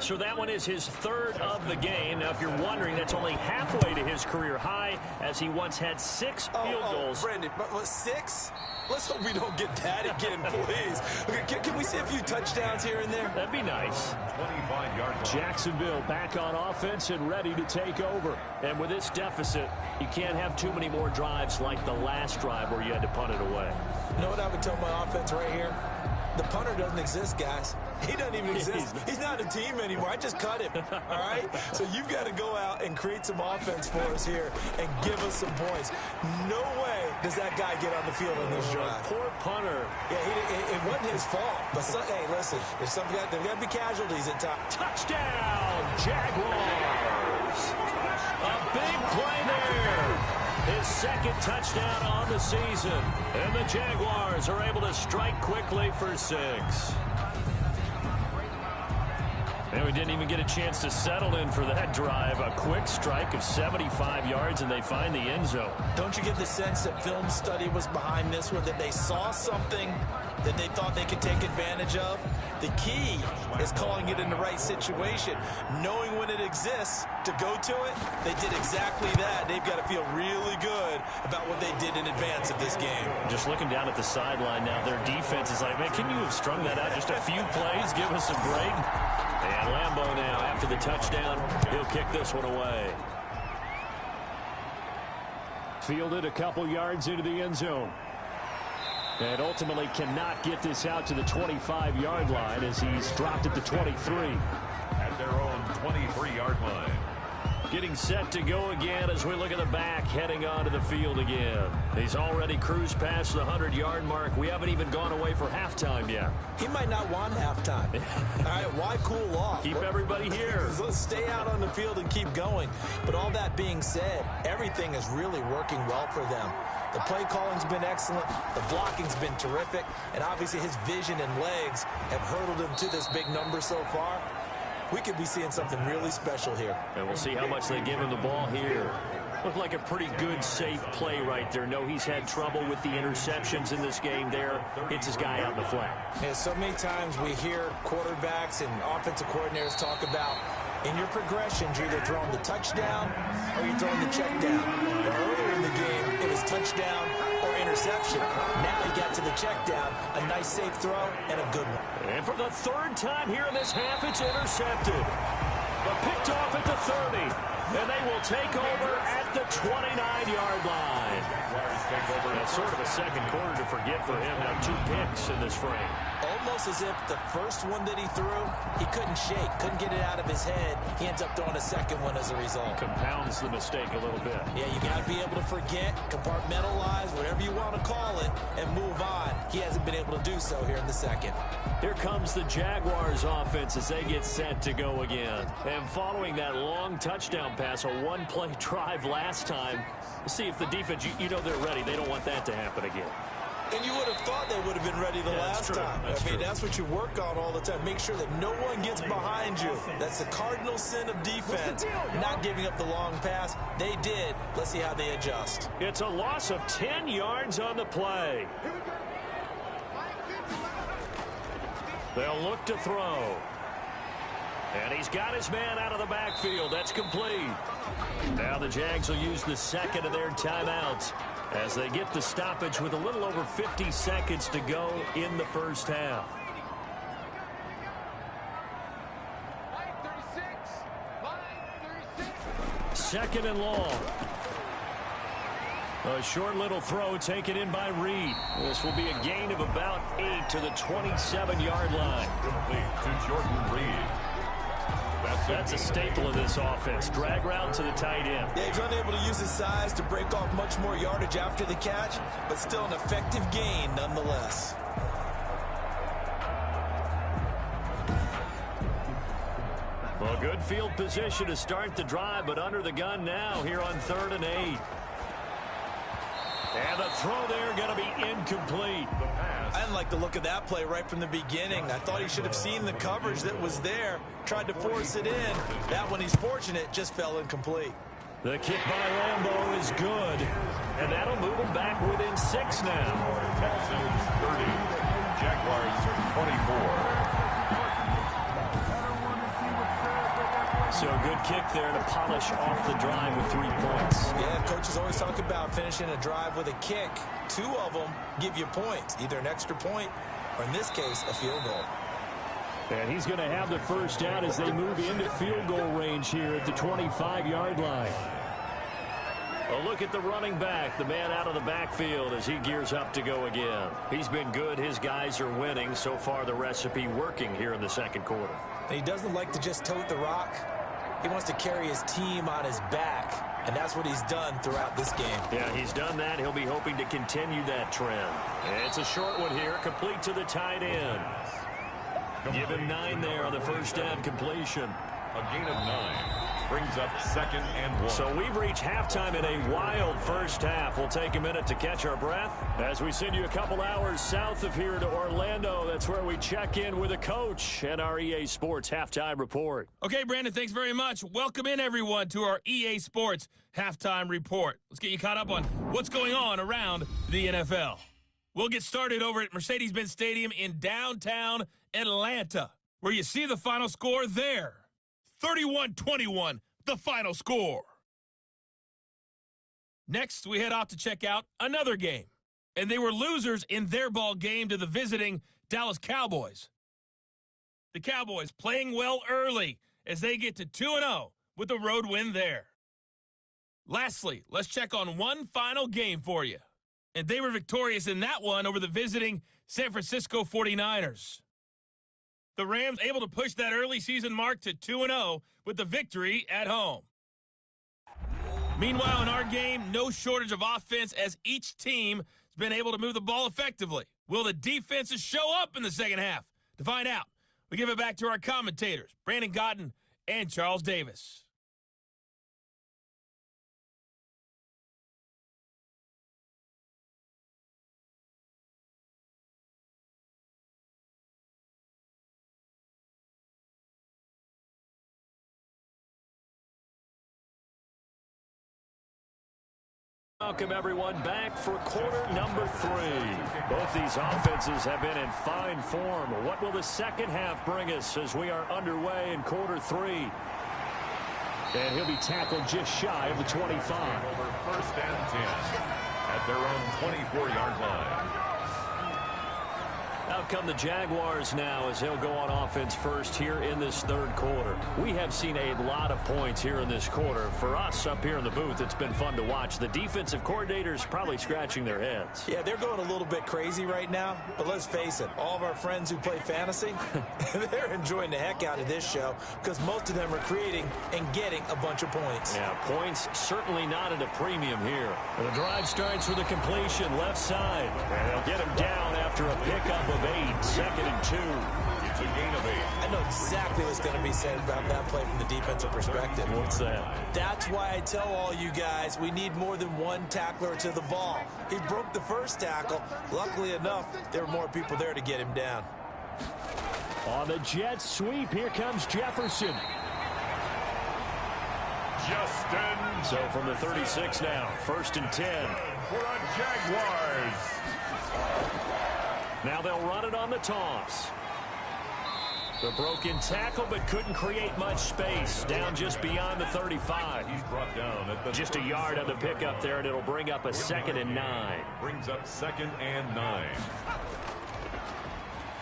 So that one is his 3rd of the game. Now, if you're wondering, that's only halfway to his career high, as he once had 6 field goals. Brandon, but 6? Let's hope we don't get that again, please. Okay, can we see a few touchdowns here and there? That'd be nice. 25-yard line. Jacksonville back on offense and ready to take over. And with this deficit, you can't have too many more drives like the last drive where you had to punt it away. You know what I would tell my offense right here? The punter doesn't exist, guys. He doesn't even exist. He's not a team anymore. I just cut him, all right? So you've got to go out and create some offense for us here and give us some points. No way does that guy get on the field on this drive. Poor punter. Yeah, it wasn't his fault. But, hey, listen, there's got to be casualties at times. Touchdown, Jaguars. A big play there. His 2nd touchdown on the season. And the Jaguars are able to strike quickly for 6. And we didn't even get a chance to settle in for that drive. A quick strike of 75 yards, and they find the end zone. Don't you get the sense that film study was behind this one, that they saw something that they thought they could take advantage of? The key is calling it in the right situation, knowing when it exists to go to it. They did exactly that. They've got to feel really good about what they did in advance of this game. Just looking down at the sideline now, their defense is like, man, can you have strung that out just a few plays? Give us a break. And Lambeau now, after the touchdown, he'll kick this one away. Fielded a couple yards into the end zone. And ultimately cannot get this out to the 25-yard line as he's dropped at the 23. At their own 23-yard line. Getting set to go again as we look at the back, heading onto the field again. He's already cruised past the 100-yard mark. We haven't even gone away for halftime yet. He might not want halftime. All right, why cool off? Keep everybody here. Let's stay out on the field and keep going. But all that being said, everything is really working well for them. The play calling's been excellent. The blocking's been terrific. And obviously his vision and legs have hurdled him to this big number so far. We could be seeing something really special here. And we'll see how much they give him the ball here. Looked like a pretty good, safe play right there. No, he's had trouble with the interceptions in this game there. Hits his guy out in the flat. Yeah, so many times we hear quarterbacks and offensive coordinators talk about in your progressions, you're either throwing the touchdown or you're throwing the check down. But earlier in the game, it was touchdown or interception. Now he got to the check down, a nice safe throw, and a good one. And for the third time here in this half, it's intercepted. But picked off at the 30. And they will take over at the 29-yard line. That's sort of a second quarter to forget for him. Now 2 picks in this frame. Almost as if the first one that he threw, he couldn't shake, couldn't get it out of his head. He ends up throwing a second one as a result. Compounds the mistake a little bit. Yeah, you got to be able to forget, compartmentalize, whatever you want to call it, and move on. He hasn't been able to do so here in the second. Here comes the Jaguars offense as they get set to go again. And following that long touchdown pass, a one-play drive last time, see if the defense, you know they're ready. They don't want that to happen again. And you would have thought they would have been ready the last time. That's what you work on all the time. Make sure that no one gets behind you. That's the cardinal sin of defense, not giving up the long pass. They did. Let's see how they adjust. It's a loss of 10 yards on the play. They'll look to throw. And he's got his man out of the backfield. That's complete. Now the Jags will use the second of their timeouts as they get the stoppage with a little over 50 seconds to go in the first half. Second and long. A short little throw taken in by Reed. This will be a gain of about 8 to the 27-yard line. Complete to Jordan Reed. That's a staple of this offense. Drag route to the tight end. Yeah, he's unable to use his size to break off much more yardage after the catch, but still an effective gain nonetheless. Well, good field position to start the drive, but under the gun now here on 3rd and 8. And the throw there going to be incomplete. I didn't like the look of that play right from the beginning. I thought he should have seen the coverage that was there, tried to force it in. That one, he's fortunate, just fell incomplete. The kick by Lambeau is good, and that'll move him back within 6 now. Texans 30, Jaguars 24. So a good kick there to polish off the drive with 3 points. Yeah, coaches always talk about finishing a drive with a kick. 2 of them give you points, either an extra point or, in this case, a field goal. And he's going to have the first down as they move into field goal range here at the 25-yard line. A look at the running back, the man out of the backfield as he gears up to go again. He's been good. His guys are winning. So far, the recipe working here in the second quarter. And he doesn't like to just tote the rock. He wants to carry his team on his back, and that's what he's done throughout this game. Yeah, he's done that. He'll be hoping to continue that trend. And it's a short one here, complete to the tight end. Give him 9 there on the first down completion. A gain of 9. Brings up 2nd and 1. So we've reached halftime in a wild first half. We'll take a minute to catch our breath as we send you a couple hours south of here to Orlando. That's where we check in with a coach and our EA Sports Halftime Report. Okay, Brandon, thanks very much. Welcome in, everyone, to our EA Sports Halftime Report. Let's get you caught up on what's going on around the NFL. We'll get started over at Mercedes-Benz Stadium in downtown Atlanta, where you see the final score there. 31-21, the final score. Next, we head off to check out another game. And they were losers in their ball game to the visiting Dallas Cowboys. The Cowboys playing well early as they get to 2-0 with a road win there. Lastly, let's check on one final game for you. And they were victorious in that one over the visiting San Francisco 49ers. The Rams able to push that early season mark to 2-0 with the victory at home. Meanwhile, in our game, no shortage of offense as each team has been able to move the ball effectively. Will the defenses show up in the second half? To find out, we give it back to our commentators, Brandon Cotton and Charles Davis. Welcome, everyone, back for quarter number 3. Both these offenses have been in fine form. What will the second half bring us as we are underway in quarter 3? And he'll be tackled just shy of the 25. Over 1st and 10 at their own 24-yard line. Out come the Jaguars now as he'll go on offense first here in this third quarter. We have seen a lot of points here in this quarter. For us up here in the booth, it's been fun to watch. The defensive coordinators probably scratching their heads. Yeah, they're going a little bit crazy right now, but let's face it, all of our friends who play fantasy, they're enjoying the heck out of this show because most of them are creating and getting a bunch of points. Yeah, points certainly not at a premium here. And the drive starts with a completion left side. And they'll get him down after a pickup of 8, 2nd and 2. It's a gain of 8. I know exactly what's going to be said about that play from the defensive perspective. What's that? That's why I tell all you guys we need more than one tackler to the ball. He broke the first tackle. Luckily enough, there were more people there to get him down. On the jet sweep, here comes Jefferson. Justin. So from the 36 now, 1st and 10. For the Jaguars. Now they'll run it on the toss. The broken tackle, but couldn't create much space. Down just beyond the 35. He's brought down at the Just a yard on the pickup there, and it'll bring up a 2nd and 9. Brings up 2nd and 9.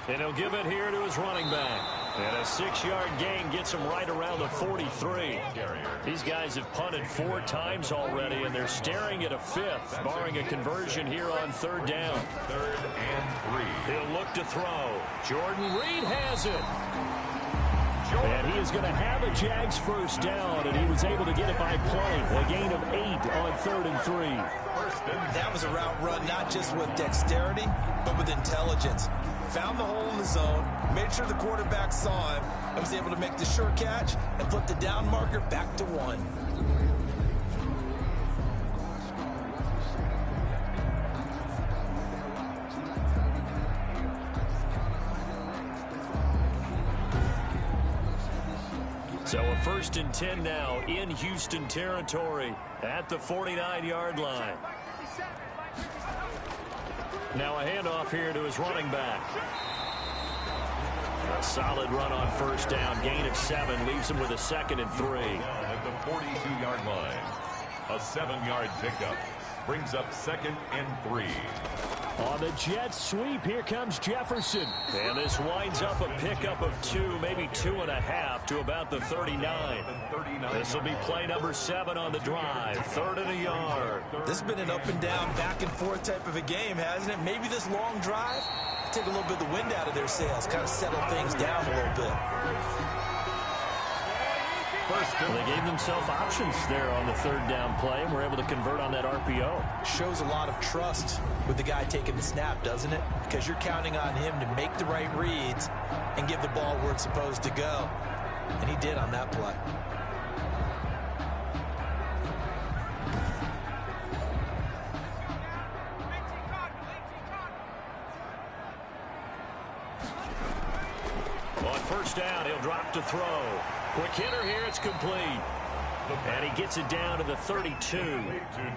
And he'll give it here to his running back. And a 6-yard gain gets him right around the 43. These guys have punted 4 times already, and they're staring at a 5th, barring a conversion here on 3rd down. 3rd and 3. He'll look to throw. Jordan Reed has it. And he is going to have a Jags first down, and he was able to get it by play. A gain of 8 on 3rd and 3. That was a route run not just with dexterity, but with intelligence. Found the hole in the zone, made sure the quarterback saw him, and was able to make the sure catch and flip the down marker back to 1. So a 1st and 10 now in Houston territory at the 49-yard line. Now a handoff here to his running back. A solid run on 1st down. Gain of 7 leaves him with a 2nd and 3. At the 42-yard line. A 7-yard pickup. Brings up 2nd and 3. On the jet sweep, here comes Jefferson. And this winds up a pickup of 2, maybe 2.5 to about the 39. This will be play number 7 on the drive. 3rd and a yard. This has been an up and down, back and forth type of a game, hasn't it? Maybe this long drive take a little bit of the wind out of their sails, kind of settle things down a little bit. Well, they gave themselves options there on the 3rd down play, and were able to convert on that RPO. Shows a lot of trust with the guy taking the snap, doesn't it? Because you're counting on him to make the right reads and give the ball where it's supposed to go. And he did on that play. On first down, he'll drop to throw. Quick hitter here, it's complete. And he gets it down to the 32. To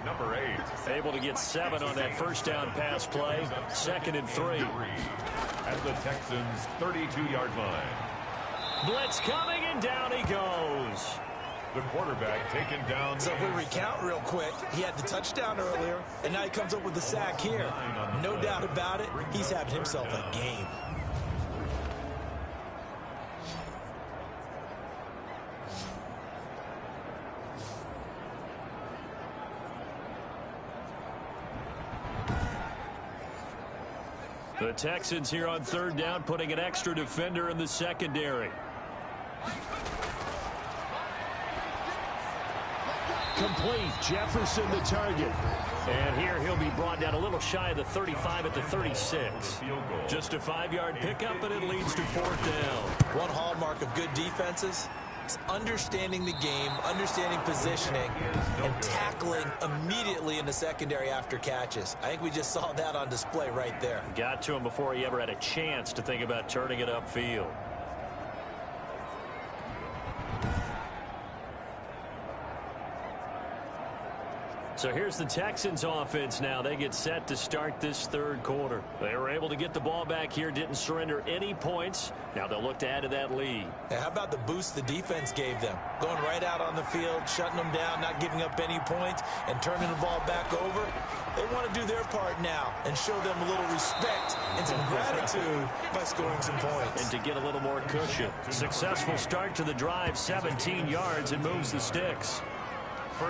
number 8. Able to get 7 on that first down pass play. 2nd and 3. At the Texans' 32-yard line. Blitz coming, and down he goes. The quarterback taken down. So if we recount real quick, he had the touchdown earlier, and now he comes up with the sack here. No doubt about it, he's having himself a game. The Texans here on third down, putting an extra defender in the secondary. Complete. Jefferson the target. And here he'll be brought down a little shy of the 35 at the 36. Just a 5-yard pickup, and it leads to 4th down. One hallmark of good defenses is understanding the game, understanding positioning, and tackling immediately in the secondary after catches. I think we just saw that on display right there. Got to him before he ever had a chance to think about turning it upfield. So here's the Texans offense now. They get set to start this third quarter. They were able to get the ball back here, didn't surrender any points. Now they'll look to add to that lead. Now, how about the boost the defense gave them? Going right out on the field, shutting them down, not giving up any points, and turning the ball back over. They want to do their part now and show them a little respect and some gratitude by scoring some points. And to get a little more cushion. Successful start to the drive, 17 yards, and moves the sticks.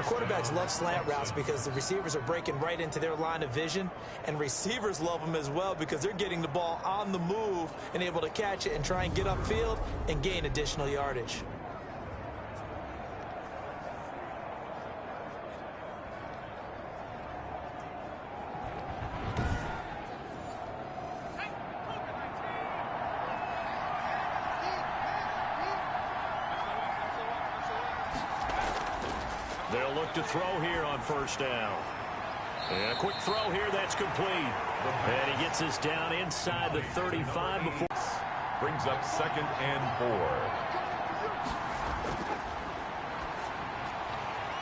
Quarterbacks love slant routes because the receivers are breaking right into their line of vision, and receivers love them as well because they're getting the ball on the move and able to catch it and try and get upfield and gain additional yardage. They'll look to throw here on first down. And a quick throw here, that's complete. And he gets us down inside the 35 before. Brings up 2nd and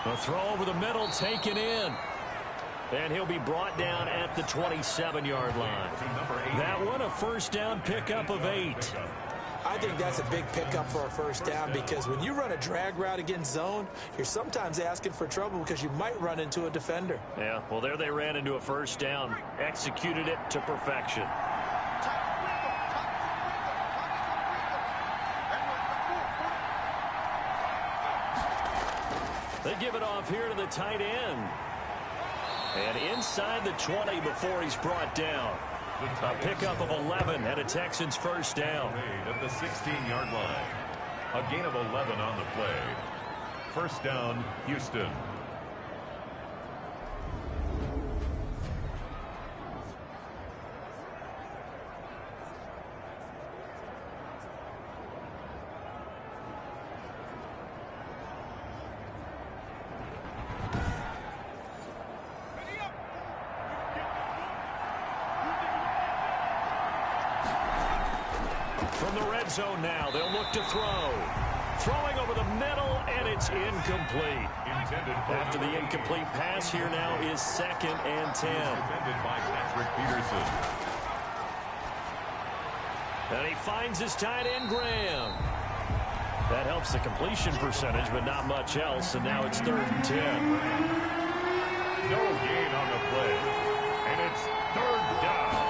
4. A throw over the middle, taken in. And he'll be brought down at the 27-yard line. That one, a first down pickup of 8. I think that's a big pickup for a first down because when you run a drag route against zone, you're sometimes asking for trouble because you might run into a defender. Yeah, well, there they ran into a first down, executed it to perfection. They give it off here to the tight end. And inside the 20 before he's brought down. A pickup of 11 and a Texans first down. At the 16-yard line. A gain of 11 on the play. First down, Houston. From the red zone now, they'll look to throw. Throwing over the middle, and it's incomplete. After the incomplete pass, here now is 2nd and 10. Defended by Patrick Peterson. And he finds his tight end, Graham. That helps the completion percentage, but not much else, and now it's 3rd and 10. No gain on the play, and it's 3rd down.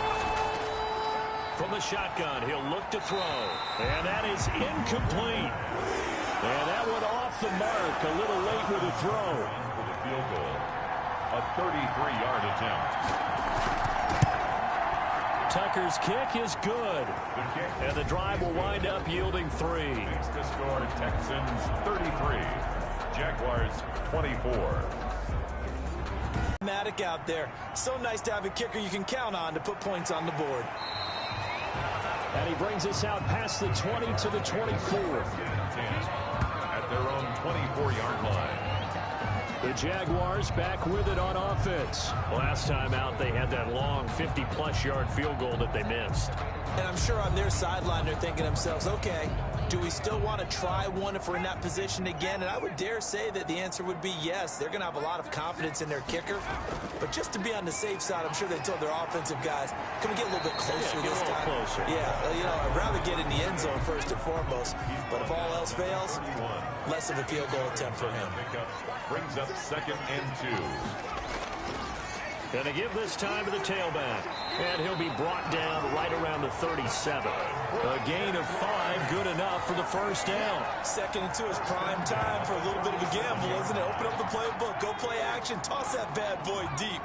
From the shotgun, he'll look to throw. And that is incomplete. And that went off the mark a little late with a throw. For the field goal. A 33-yard attempt. Tucker's kick is good. And the drive will wind up yielding 3. Makes the score Texans 33. Jaguars 24. Dramatic out there. So nice to have a kicker you can count on to put points on the board. And he brings us out past the 20 to the 24. At their own 24-yard line. The Jaguars back with it on offense. Last time out, they had that long 50-plus yard field goal that they missed. And I'm sure on their sideline they're thinking to themselves, okay, do we still want to try one if we're in that position again? And I would dare say that the answer would be yes. They're going to have a lot of confidence in their kicker. But just to be on the safe side, I'm sure they told their offensive guys, can we get a little bit closer this time? Closer. Yeah, you know, I'd rather get in the end zone first and foremost. But if all else fails, less of a field goal attempt for him. Brings up 2nd and 2. Going to give this time to the tailback. And he'll be brought down right around the 37. A gain of 5, good enough for the first down. 2nd and 2 is prime time for a little bit of a gamble, isn't it? Open up the playbook, go play action, toss that bad boy deep.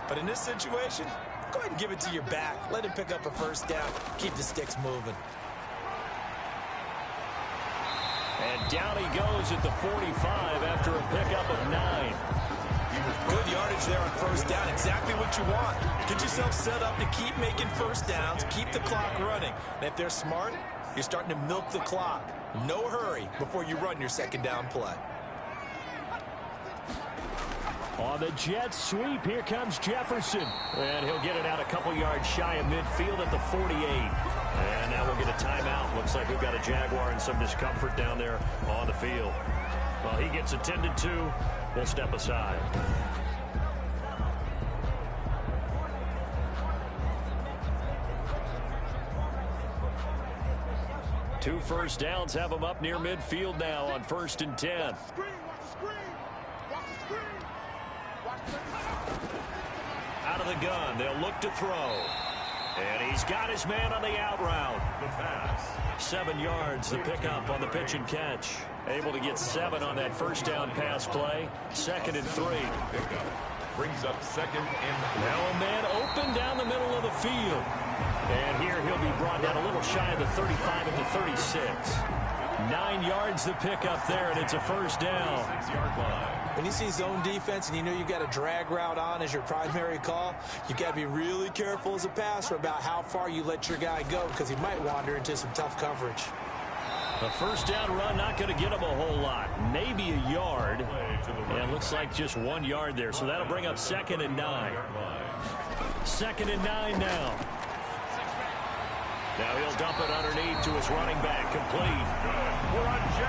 But in this situation, go ahead and give it to your back. Let him pick up a first down. Keep the sticks moving. And down he goes at the 45 after a pickup of 9. Good yardage there on first down. Exactly what you want. Get yourself set up to keep making first downs, keep the clock running. And if they're smart, you're starting to milk the clock. No hurry before you run your second down play. On the jet sweep, here comes Jefferson. And he'll get it out a couple yards shy of midfield at the 48. And now we'll get a timeout. Looks like we've got a Jaguar in some discomfort down there on the field. Well, he gets attended to. We'll step aside. Two first downs have him up near midfield now on 1st and 10. Out of the gun, they'll look to throw. And he's got his man on the out route. The pass. 7 yards, the pickup on the pitch and catch. Able to get 7 on that first down pass play. 2nd and 3. Pickup. Brings up 2nd and 3. Now a man open down the middle of the field. And here he'll be brought down a little shy of the 35 at the 36. 9 yards the pickup there, and it's a first down. 6-yard line. When you see zone defense and you know you've got a drag route on as your primary call, you got to be really careful as a passer about how far you let your guy go because he might wander into some tough coverage. A first down run not going to get him a whole lot. Maybe a yard. And it looks like just 1 yard there. So that'll bring up 2nd and 9. 2nd and 9 now. Now he'll dump it underneath to his running back, complete.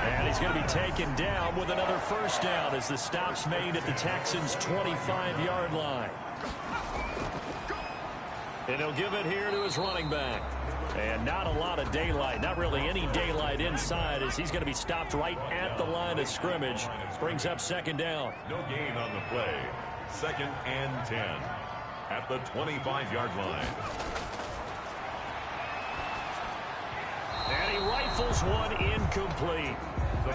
And he's going to be taken down with another first down as the stop's made at the Texans' 25-yard line. And he'll give it here to his running back. And not a lot of daylight, not really any daylight inside as he's going to be stopped right at the line of scrimmage. Brings up 2nd down. No gain on the play. 2nd and 10 at the 25-yard line. And he rifles one incomplete.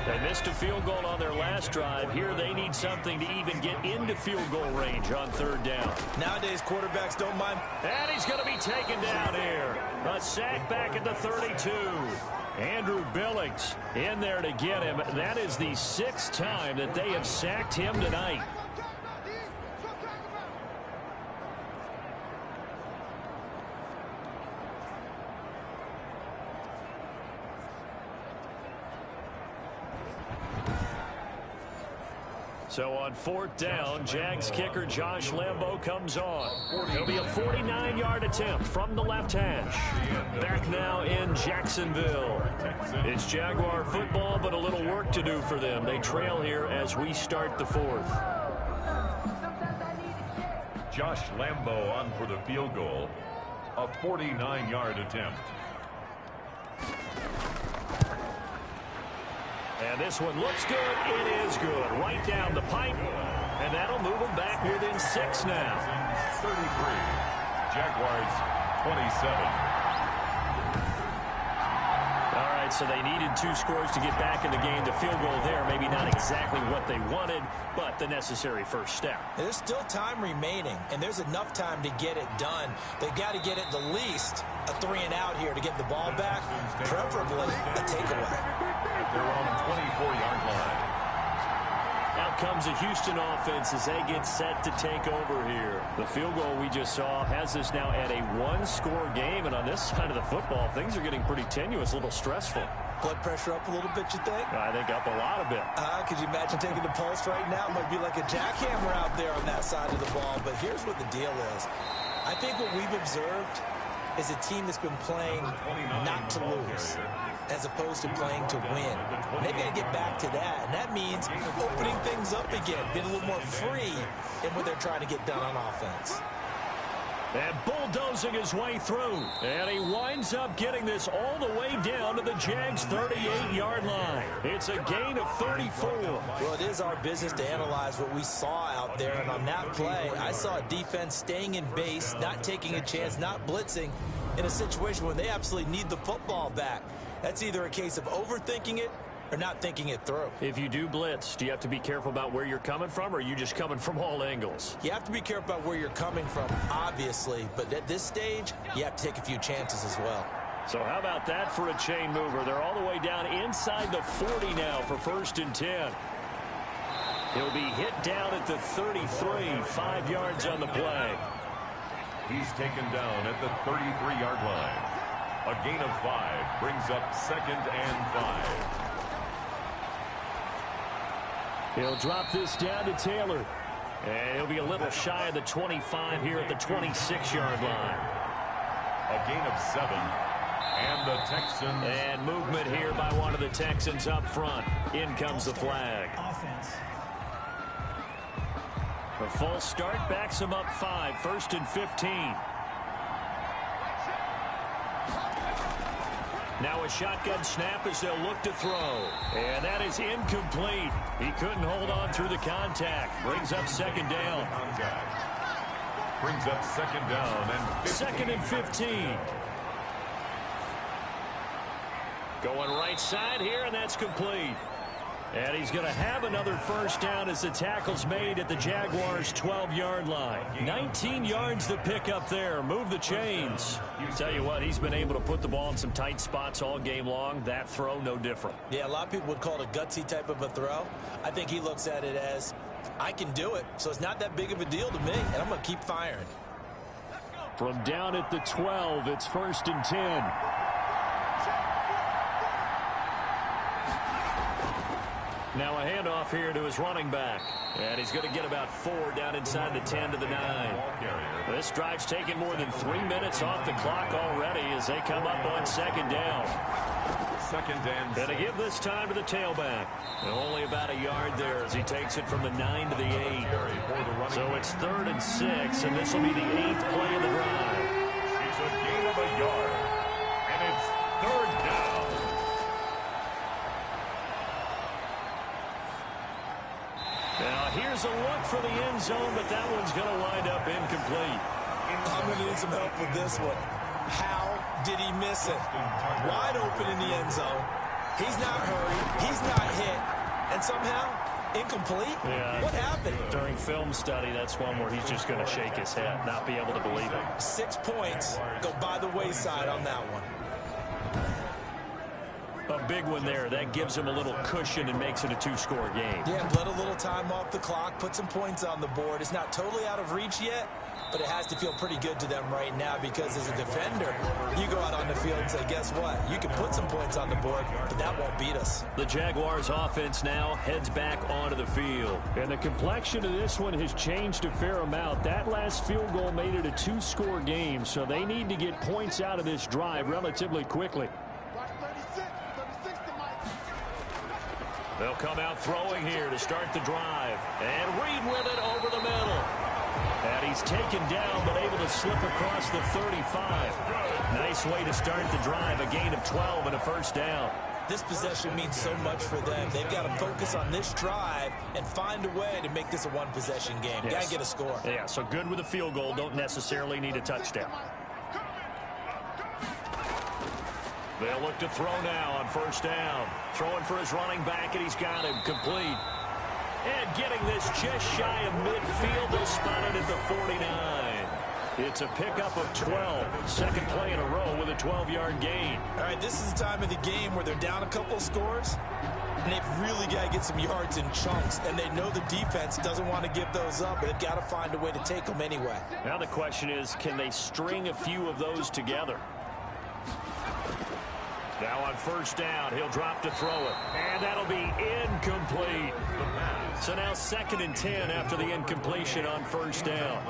They missed a field goal on their last drive. Here they need something to even get into field goal range on 3rd down. Nowadays, quarterbacks don't mind. And he's going to be taken down here. A sack back at the 32. Andrew Billings in there to get him. That is the 6th time that they have sacked him tonight. So on 4th down, Jags kicker Josh Lambo comes on. It'll be a 49-yard attempt from the left hash. Back now in Jacksonville. It's Jaguar football, but a little work to do for them. They trail here as we start the 4th. Josh Lambo on for the field goal. A 49-yard attempt. And this one looks good. It is good. Right down the pipe. And that'll move them back within 6 now. 33. Jaguars 27. All right, so they needed 2 scores to get back in the game. The field goal there, maybe not exactly what they wanted, but the necessary first step. There's still time remaining, and there's enough time to get it done. They've got to get it the least a 3 and out here to get the ball back, preferably a takeaway. At their own 24-yard line. Now up comes the Houston offense as they get set to take over here. The field goal we just saw has us now at a one-score game, and on this side of the football, things are getting pretty tenuous, a little stressful. Blood pressure up a little bit, you think? I think up a lot a bit. Could you imagine taking the pulse right now? It might be like a jackhammer out there on that side of the ball. But here's what the deal is. I think what we've observed is a team that's been playing not to lose as opposed to playing to win. They've got to get back to that, and that means opening things up again, being a little more free in what they're trying to get done on offense. And bulldozing his way through. And he winds up getting this all the way down to the Jags' 38-yard line. It's a gain of 34. Well, it is our business to analyze what we saw out there. And on that play, I saw a defense staying in base, not taking a chance, not blitzing in a situation where they absolutely need the football back. That's either a case of overthinking it or not thinking it through. If you do blitz, do you have to be careful about where you're coming from, or are you just coming from all angles? You have to be careful about where you're coming from, obviously, but at this stage, you have to take a few chances as well. So how about that for a chain mover? They're all the way down inside the 40 now for 1st and 10. He'll be hit down at the 33, 5 yards on the play. He's taken down at the 33-yard line. A gain of 5 brings up 2nd and 5. He'll drop this down to Taylor. And he'll be a little shy of the 25 here at the 26-yard line. A gain of 7. And the Texans. And movement here by one of the Texans up front. In comes the flag. Offense. The false start backs him up 5. 1st and 15. Now a shotgun snap as they'll look to throw. And that is incomplete. He couldn't hold on through the contact. Brings up 2nd down. Brings up 2nd down and 15. 2nd and 15. Going right side here, and that's complete. And he's going to have another 1st down as the tackle's made at the Jaguars' 12-yard line. 19 yards to pick up there. Move the chains. Tell you what, he's been able to put the ball in some tight spots all game long. That throw, no different. Yeah, a lot of people would call it a gutsy type of a throw. I think he looks at it as, I can do it, so it's not that big of a deal to me, and I'm going to keep firing. From down at the 12, it's 1st and 10. Now a handoff here to his running back. And he's going to get about 4 down inside the 10 to the 9. This drive's taken more than 3 minutes off the clock already as they come up on 2nd down. 2nd and 6. And to give this time to the tailback. And only about a yard there as he takes it from the 9 to the 8. So it's 3rd and 6, and this will be the 8th play of the drive. It's a gain of a yard. And it's 3rd down. Now here's a look for the end zone, but that one's going to wind up incomplete. I'm going to need some help with this one. How did he miss it? Wide open in the end zone. He's not hurried. He's not hit. And somehow, incomplete? Yeah. What happened? During film study, that's one where he's just going to shake his head, not be able to believe it. 6 points go by the wayside on that one. A big one there. That gives him a little cushion and makes it a 2-score game. Yeah, let a little time off the clock, put some points on the board. It's not totally out of reach yet, but it has to feel pretty good to them right now because as a defender, you go out on the field and say, guess what? You can put some points on the board, but that won't beat us. The Jaguars offense now heads back onto the field. And the complexion of this one has changed a fair amount. That last field goal made it a 2-score game, so they need to get points out of this drive relatively quickly. They'll come out throwing here to start the drive. And Reed with it over the middle. And he's taken down but able to slip across the 35. Nice way to start the drive. A gain of 12 and a 1st down. This possession means so much for them. They've got to focus on this drive and find a way to make this a one-possession game. Yes. Got to get a score. Yeah, so good with a field goal. Don't necessarily need a touchdown. They'll look to throw now on 1st down. Throwing for his running back, and he's got him complete. And getting this just shy of midfield. They'll spot it at the 49. It's a pickup of 12. 2nd play in a row with a 12-yard gain. All right, this is the time of the game where they're down a couple scores. and they've really got to get some yards in chunks, and they know the defense doesn't want to give those up, but they've got to find a way to take them anyway. Now the question is, can they string a few of those together? Now on first down, he'll drop to throw it, and that'll be incomplete. So now 2nd and 10 after the incompletion on first down.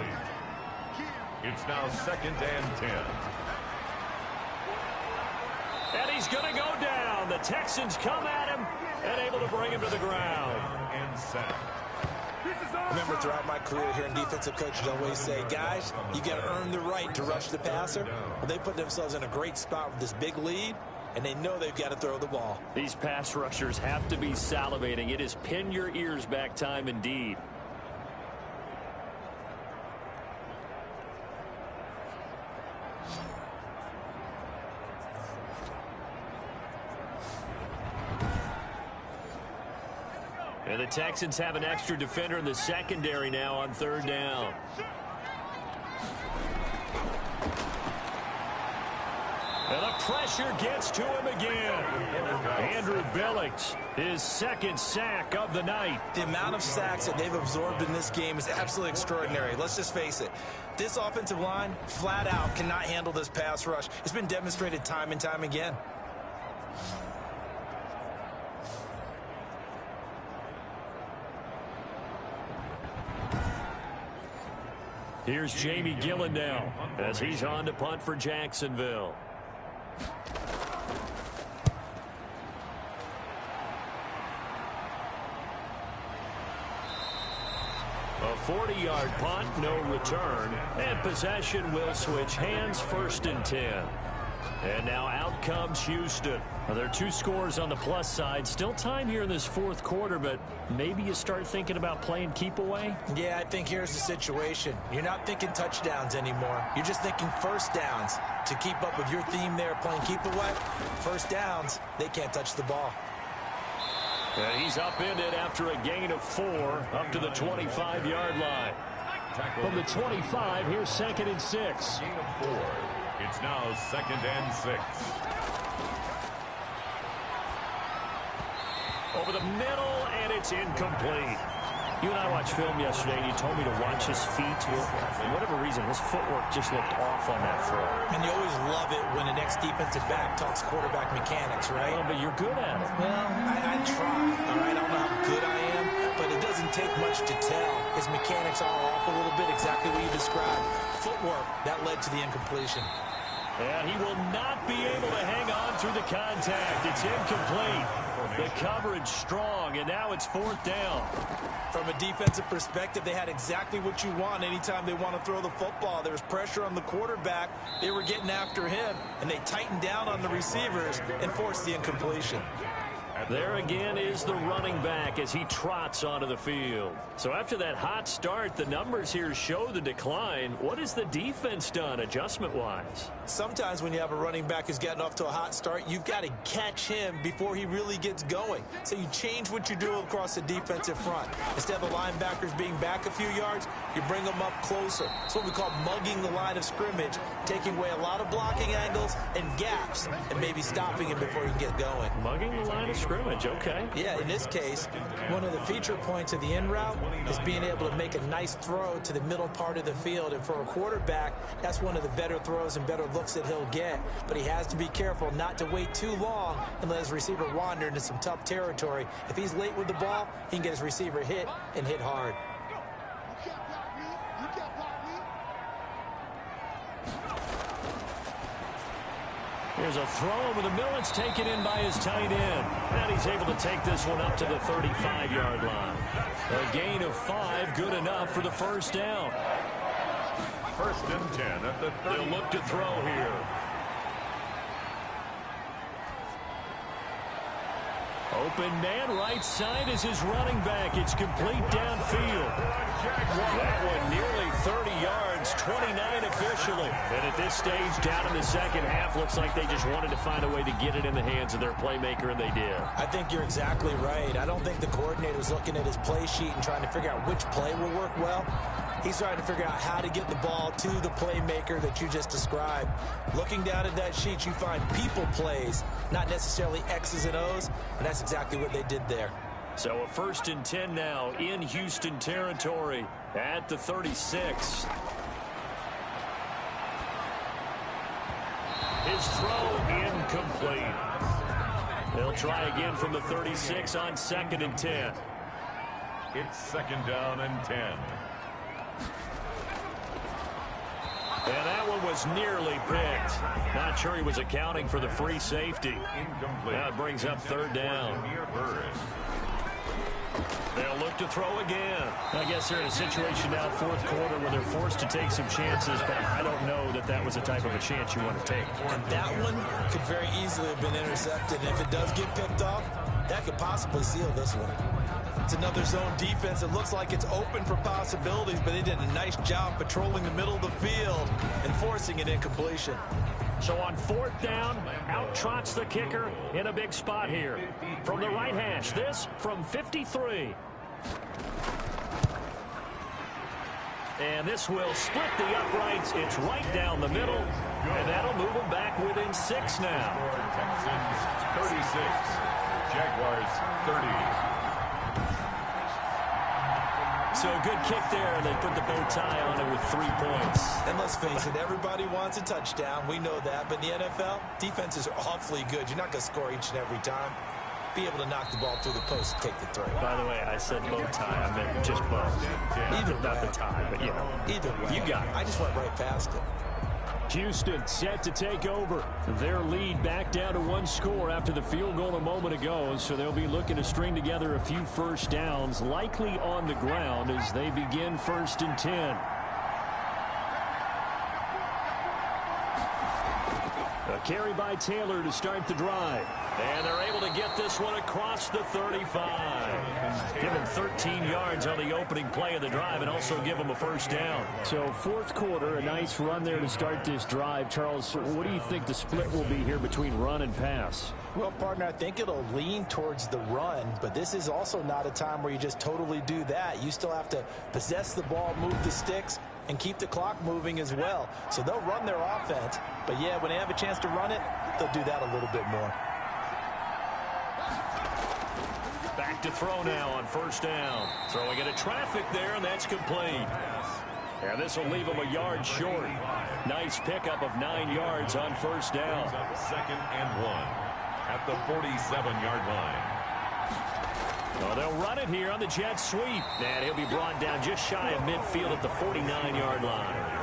It's now 2nd and 10. And he's going to go down. The Texans come at him and able to bring him to the ground. And sack. Remember, throughout my career here in defensive coaches always say, guys, you got to earn the right to rush the passer. Well, they put themselves in a great spot with this big lead, and they know they've got to throw the ball. These pass rushers have to be salivating. It is pin your ears back time indeed. And the Texans have an extra defender in the secondary now on 3rd down. And the pressure gets to him again. Andrew Billings, his 2nd sack of the night. The amount of sacks that they've absorbed in this game is absolutely extraordinary. Let's just face it. This offensive line, flat out, cannot handle this pass rush. It's been demonstrated time and time again. Here's Jamie Gillen now as he's on to punt for Jacksonville. A 40-yard punt, no return, and possession will switch hands, 1st and 10. And now out comes Houston. Well, there are 2 scores on the plus side. Still time here in this 4th quarter, but maybe you start thinking about playing keep away? Yeah, I think here's the situation. You're not thinking touchdowns anymore. You're just thinking first downs. To keep up with your theme there, playing keep away, first downs, they can't touch the ball. And he's upended after a gain of 4 up to the 25-yard line. From the 25, here's 2nd and 6. Gain of 4. It's now 2nd and 6. Over the middle, and it's incomplete. You and I watched film yesterday, and you told me to watch his feet. Well, for whatever reason, his footwork just looked off on that throw. And you always love it when an ex-defensive back talks quarterback mechanics, right? Well, but you're good at it. Well, I try, all right? I don't know how good I am, but it doesn't take much to tell. His mechanics are off a little bit, exactly what you described. Footwork, that led to the incompletion. And he will not be able to hang on through the contact. It's incomplete. The coverage strong, and now it's 4th down. From a defensive perspective, they had exactly what you want anytime they want to throw the football. There was pressure on the quarterback. They were getting after him, and they tightened down on the receivers and forced the incompletion. There again is the running back as he trots onto the field. So after that hot start, the numbers here show the decline. What has the defense done adjustment-wise? Sometimes when you have a running back who's gotten off to a hot start, you've got to catch him before he really gets going. So you change what you do across the defensive front. Instead of the linebackers being back a few yards, you bring them up closer. It's what we call mugging the line of scrimmage, taking away a lot of blocking angles and gaps, and maybe stopping him before he can get going. Mugging the line of scrimmage, okay. Yeah, in this case, one of the feature points of the in route is being able to make a nice throw to the middle part of the field. And for a quarterback, that's one of the better throws and better looks that he'll get. But he has to be careful not to wait too long and let his receiver wander into some tough territory. If he's late with the ball, he can get his receiver hit and hit hard. Here's a throw over the middle. It's taken in by his tight end. And he's able to take this one up to the 35-yard line. A gain of 5, good enough for the 1st down. 1st and 10 at the 30. They'll look to throw here. Open man, right side is his running back. It's complete downfield. That one nearly 30 yards It's 29 officially. And at this stage, down in the second half, looks like they just wanted to find a way to get it in the hands of their playmaker, and they did. I think you're exactly right. I don't think the coordinator's looking at his play sheet and trying to figure out which play will work well. He's trying to figure out how to get the ball to the playmaker that you just described. Looking down at that sheet, you find people plays, not necessarily X's and O's, and that's exactly what they did there. So a 1st and 10 now in Houston territory at the 36. His throw incomplete. They'll try again from the 36 on 2nd and 10. It's 2nd down and 10. And that one was nearly picked. Not sure he was accounting for the free safety. Incomplete. Now it brings up 3rd down. They'll look to throw again. I guess they're in a situation now, 4th quarter, where they're forced to take some chances, but I don't know that that was the type of a chance you want to take. And that one could very easily have been intercepted. And if it does get picked off, that could possibly seal this one. It's another zone defense. It looks like it's open for possibilities, but they did a nice job patrolling the middle of the field and forcing an incompletion. So on 4th down, out trots the kicker in a big spot here. From the right hash, this from 53. And this will split the uprights. It's right down the middle, and that'll move them back within 6 now. Texans 36, Jaguars 30. So a good kick there, and they put the bow tie on it with 3 points. And let's face it, everybody wants a touchdown. We know that. But in the NFL, defenses are awfully good. You're not going to score each and every time. Be able to knock the ball through the post and take the throw. By the way, I said bow tie. I meant just bow. Not the tie, but, you know. Either way. You got it. I just went right past it. Houston set to take over. Their lead back down to 1 score after the field goal a moment ago. So they'll be looking to string together a few first downs, likely on the ground as they begin 1st and 10. A carry by Taylor to start the drive. And they're able to get this one across the 35. Give them 13 yards on the opening play of the drive and also give them a 1st down. So 4th quarter, a nice run there to start this drive. Charles, what do you think the split will be here between run and pass? Well, partner, I think it'll lean towards the run, but this is also not a time where you just totally do that. You still have to possess the ball, move the sticks, and keep the clock moving as well. So they'll run their offense, but yeah, when they have a chance to run it, they'll do that a little bit more. Back to throw now on 1st down. Throwing into traffic there, and that's complete. And this will leave him a yard short. Nice pickup of 9 yards on 1st down. 2nd and 1 at the 47-yard line. Well, they'll run it here on the jet sweep. And he'll be brought down just shy of midfield at the 49-yard line.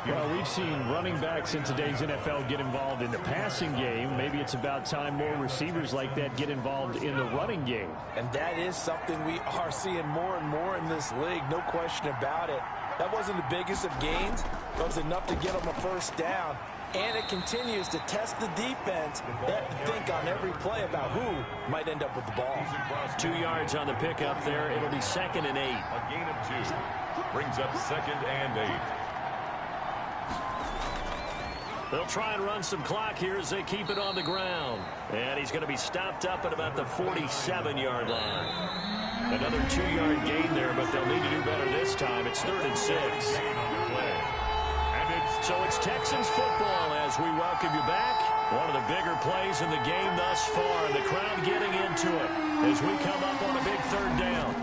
Well, we've seen running backs in today's NFL get involved in the passing game. Maybe it's about time more receivers like that get involved in the running game. And that is something we are seeing more and more in this league, no question about it. That wasn't the biggest of gains, but it was enough to get them a 1st down. And it continues to test the defense. They have to think on every play about who might end up with the ball. 2 yards on the pickup there. It'll be 2nd and 8. A gain of 2 brings up 2nd and 8. They'll try and run some clock here as they keep it on the ground. And he's going to be stopped up at about the 47-yard line. Another 2-yard gain there, but they'll need to do better this time. It's 3rd and 6. So it's Texans football as we welcome you back. One of the bigger plays in the game thus far. The crowd getting into it as we come up on a big 3rd down.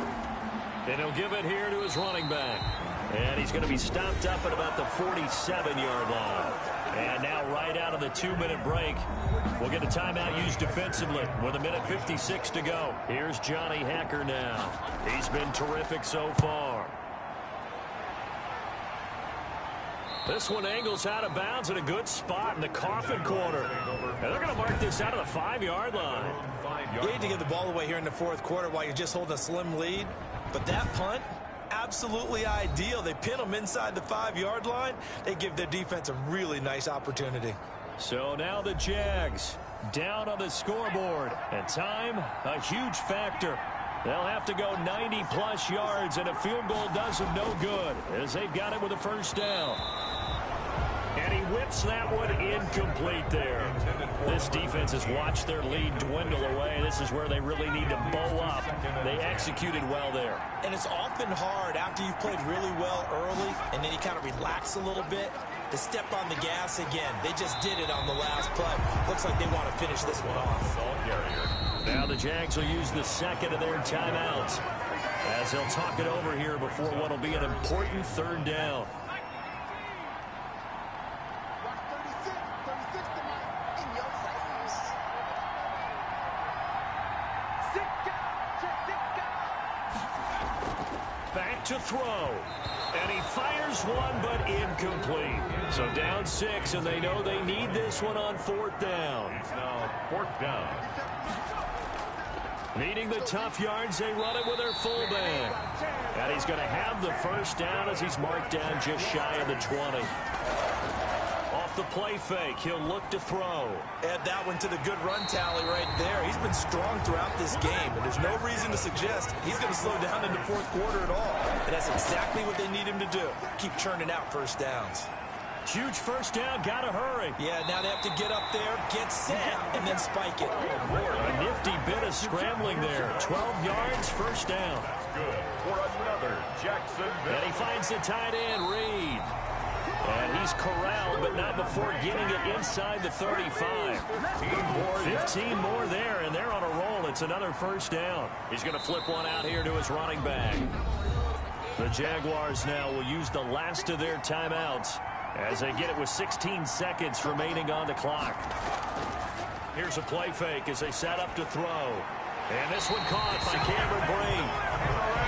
And he'll give it here to his running back. And he's going to be stopped up at about the 47-yard line. And now right out of the 2-minute break, we'll get a timeout used defensively with 1:56 to go. Here's Johnny Hacker now. He's been terrific so far. This one angles out of bounds at a good spot in the coffin corner. And they're going to mark this out of the 5-yard line. You need to get the ball away here in the 4th quarter while you're just holding a slim lead. But that punt, absolutely ideal. They pin them inside the 5-yard line. They give their defense a really nice opportunity. So now the Jags down on the scoreboard. And time, a huge factor. They'll have to go 90-plus yards, and a field goal does them no good as they've got it with a first down. And he whips that one incomplete there. This defense has watched their lead dwindle away. This is where they really need to bow up. They executed well there. And it's often hard after you've played really well early and then you kind of relax a little bit to step on the gas again. They just did it on the last play. Looks like they want to finish this one off. Now the Jags will use the second of their timeouts as they'll talk it over here before what will be an important third down. Back to throw. And he fires one, but incomplete. So down 6, and they know they need this one on 4th down. It's now 4th down. Needing the tough yards, they run it with their fullback. And he's going to have the first down as he's marked down just shy of the 20. Off the play fake, he'll look to throw. Add that one to the good run tally right there. He's been strong throughout this game, and there's no reason to suggest he's going to slow down in the 4th quarter at all. And that's exactly what they need him to do. Keep churning out first downs. Huge first down, gotta hurry. Yeah, now they have to get up there, get set, and then spike it. A nifty bit of scrambling there. 12 yards, first down. That's good for another Jacksonville. And he finds the tight end, Reed. And he's corralled, but not before getting it inside the 35. 15 more there, and they're on a roll. It's another first down. He's going to flip one out here to his running back. The Jaguars now will use the last of their timeouts as they get it with 16 seconds remaining on the clock. Here's a play fake as they set up to throw. And this one caught by Cameron Brate.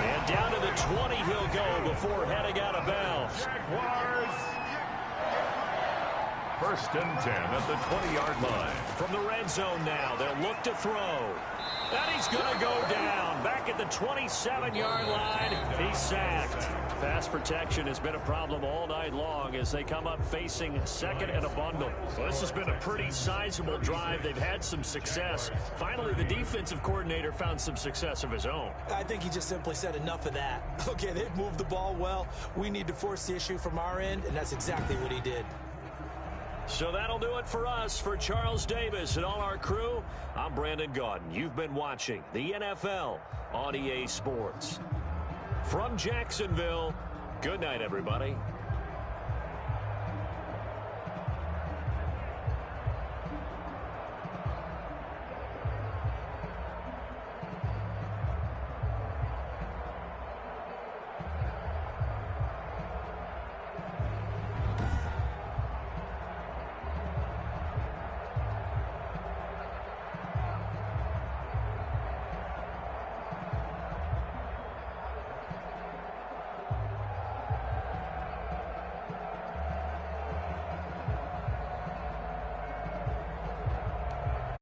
And down to the 20 he'll go before heading out of bounds. Jaguars. 1st and 10 at the 20-yard line. From the red zone now, they'll look to throw. And he's going to go down. Back at the 27-yard line, he's sacked. Pass protection has been a problem all night long as they come up facing second and a bundle. Well, this has been a pretty sizable drive. They've had some success. Finally, the defensive coordinator found some success of his own. I think he just simply said enough of that. Okay, they've moved the ball well. We need to force the issue from our end, and that's exactly what he did. So that'll do it for us. For Charles Davis and all our crew, I'm Brandon Gaudin. You've been watching the NFL on EA Sports. From Jacksonville, good night, everybody.